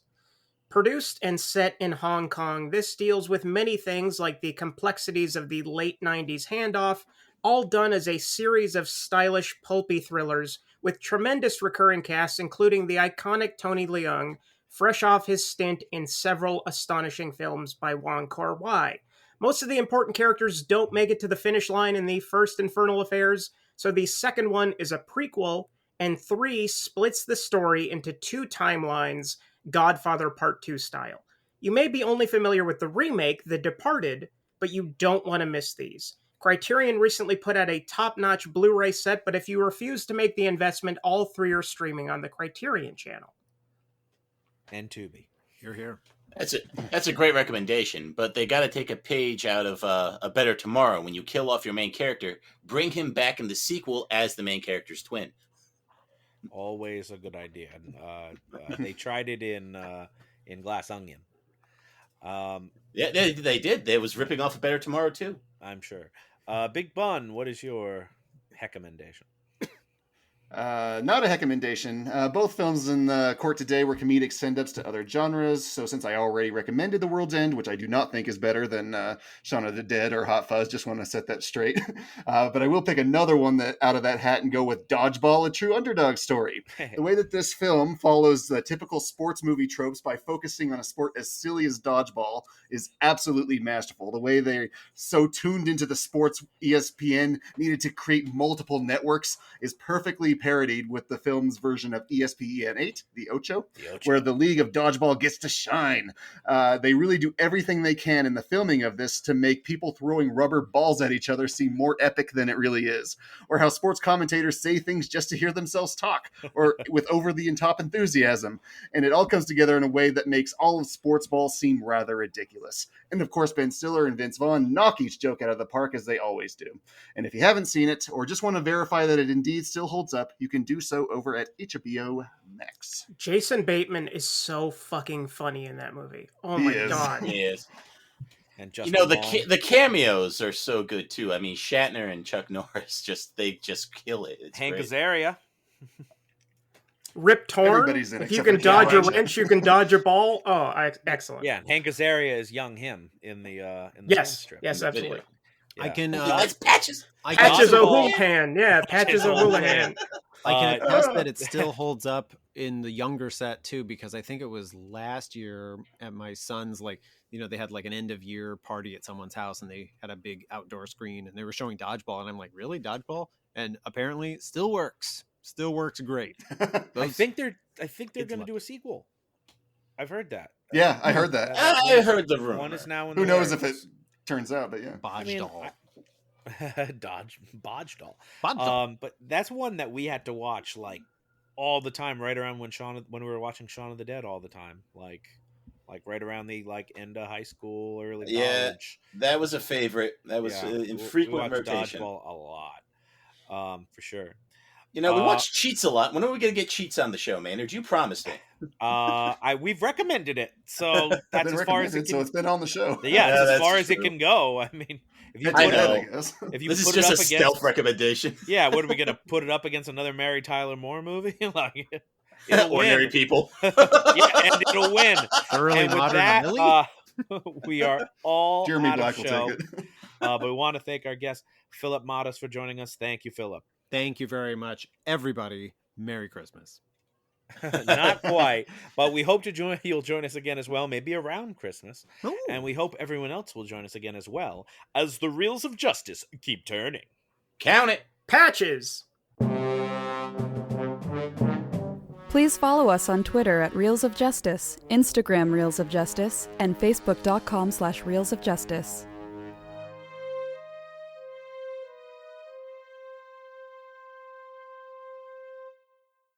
Produced and set in Hong Kong, this deals with many things like the complexities of the late 90s handoff, all done as a series of stylish, pulpy thrillers with tremendous recurring casts, including the iconic Tony Leung, fresh off his stint in several astonishing films by Wong Kar-wai. Most of the important characters don't make it to the finish line in the first Infernal Affairs, so the second one is a prequel, and 3 splits the story into 2 timelines, Godfather Part 2 style. You may be only familiar with the remake, The Departed, but you don't want to miss these. Criterion recently put out a top-notch Blu-ray set, but if you refuse to make the investment, all 3 are streaming on the Criterion channel. And Tubi. You're here. That's a great recommendation, but they got to take a page out of A Better Tomorrow. When you kill off your main character, bring him back in the sequel as the main character's twin. Always a good idea. They tried it in Glass Onion. Yeah, they did. They was ripping off A Better Tomorrow too. I'm sure. Big Bun, what is your recommendation? Not a recommendation. Both films in the court today were comedic send-ups to other genres, so since I already recommended The World's End, which I do not think is better than Shaun of the Dead or Hot Fuzz, just want to set that straight. But I will pick another one that out of that hat and go with Dodgeball, a true underdog story. The way that this film follows the typical sports movie tropes by focusing on a sport as silly as dodgeball is absolutely masterful. The way they're so tuned into the sports ESPN needed to create multiple networks is perfectly parodied with the film's version of ESPN 8, the Ocho, where the League of Dodgeball gets to shine. They really do everything they can in the filming of this to make people throwing rubber balls at each other seem more epic than it really is, or how sports commentators say things just to hear themselves talk, or with over-the-top enthusiasm, and it all comes together in a way that makes all of sports ball seem rather ridiculous. And of course, Ben Stiller and Vince Vaughn knock each joke out of the park as they always do. And if you haven't seen it, or just want to verify that it indeed still holds up, you can do so over at HBO Max. Jason Bateman is so fucking funny in that movie. Oh my god. He is. And the cameos are so good too. I mean, Shatner and Chuck Norris they just kill it. It's Hank great. Azaria. Rip Torn. Everybody's in if it, you except can for dodge a Carranza. wrench, you can dodge a ball. Oh, excellent. Yeah, Hank Azaria is young him in the Yes, strip. yes, absolutely. Yeah. I can. That's Patches. Patches Dodgeball. O'Houlihan. Yeah, Patches O'Houlihan. I can attest that it still holds up in the younger set too, because I think it was last year at my son's, they had like an end of year party at someone's house and they had a big outdoor screen and they were showing dodgeball and I'm like, really, dodgeball? And apparently still works great. I think they're going to do a sequel. I've heard that. Yeah, I heard that. I heard the rumor. One is now in Who the knows if it works. turns out, but yeah. Bodge-doll. Bodge-doll. Bodge-doll. But that's one that we had to watch like all the time, right around when we were watching Shaun of the Dead all the time, like right around the end of high school, early college. Yeah, that was a favorite. That was in frequent we watched rotation. Dodgeball a lot, for sure. We watch Cheats a lot. When are we going to get Cheats on the show, Maynard? You promised it. We've recommended it, so that's as far as it can. So it's been on the show. Yeah, it's as that's far as it true. can go. I mean, if you That's put what it, I guess. if you This is put it just up a against, stealth recommendation. yeah, what are we gonna put it up against another Mary Tyler Moore movie? Like, it'll Ordinary win. people. Yeah, and it'll win. Thoroughly And with modern that, Millie? we are all Jeremy out Black of will show. take it. But we want to thank our guest Phillip Mottaz for joining us. Thank you, Phillip. Thank you very much, everybody. Merry Christmas. Not quite, but we hope you'll join us again as well, maybe around Christmas. Ooh. And we hope everyone else will join us again as well, as the reels of justice keep turning. Count it. Patches. Please follow us on Twitter at Reels of Justice, Instagram Reels of Justice, and Facebook.com/Reels of Justice.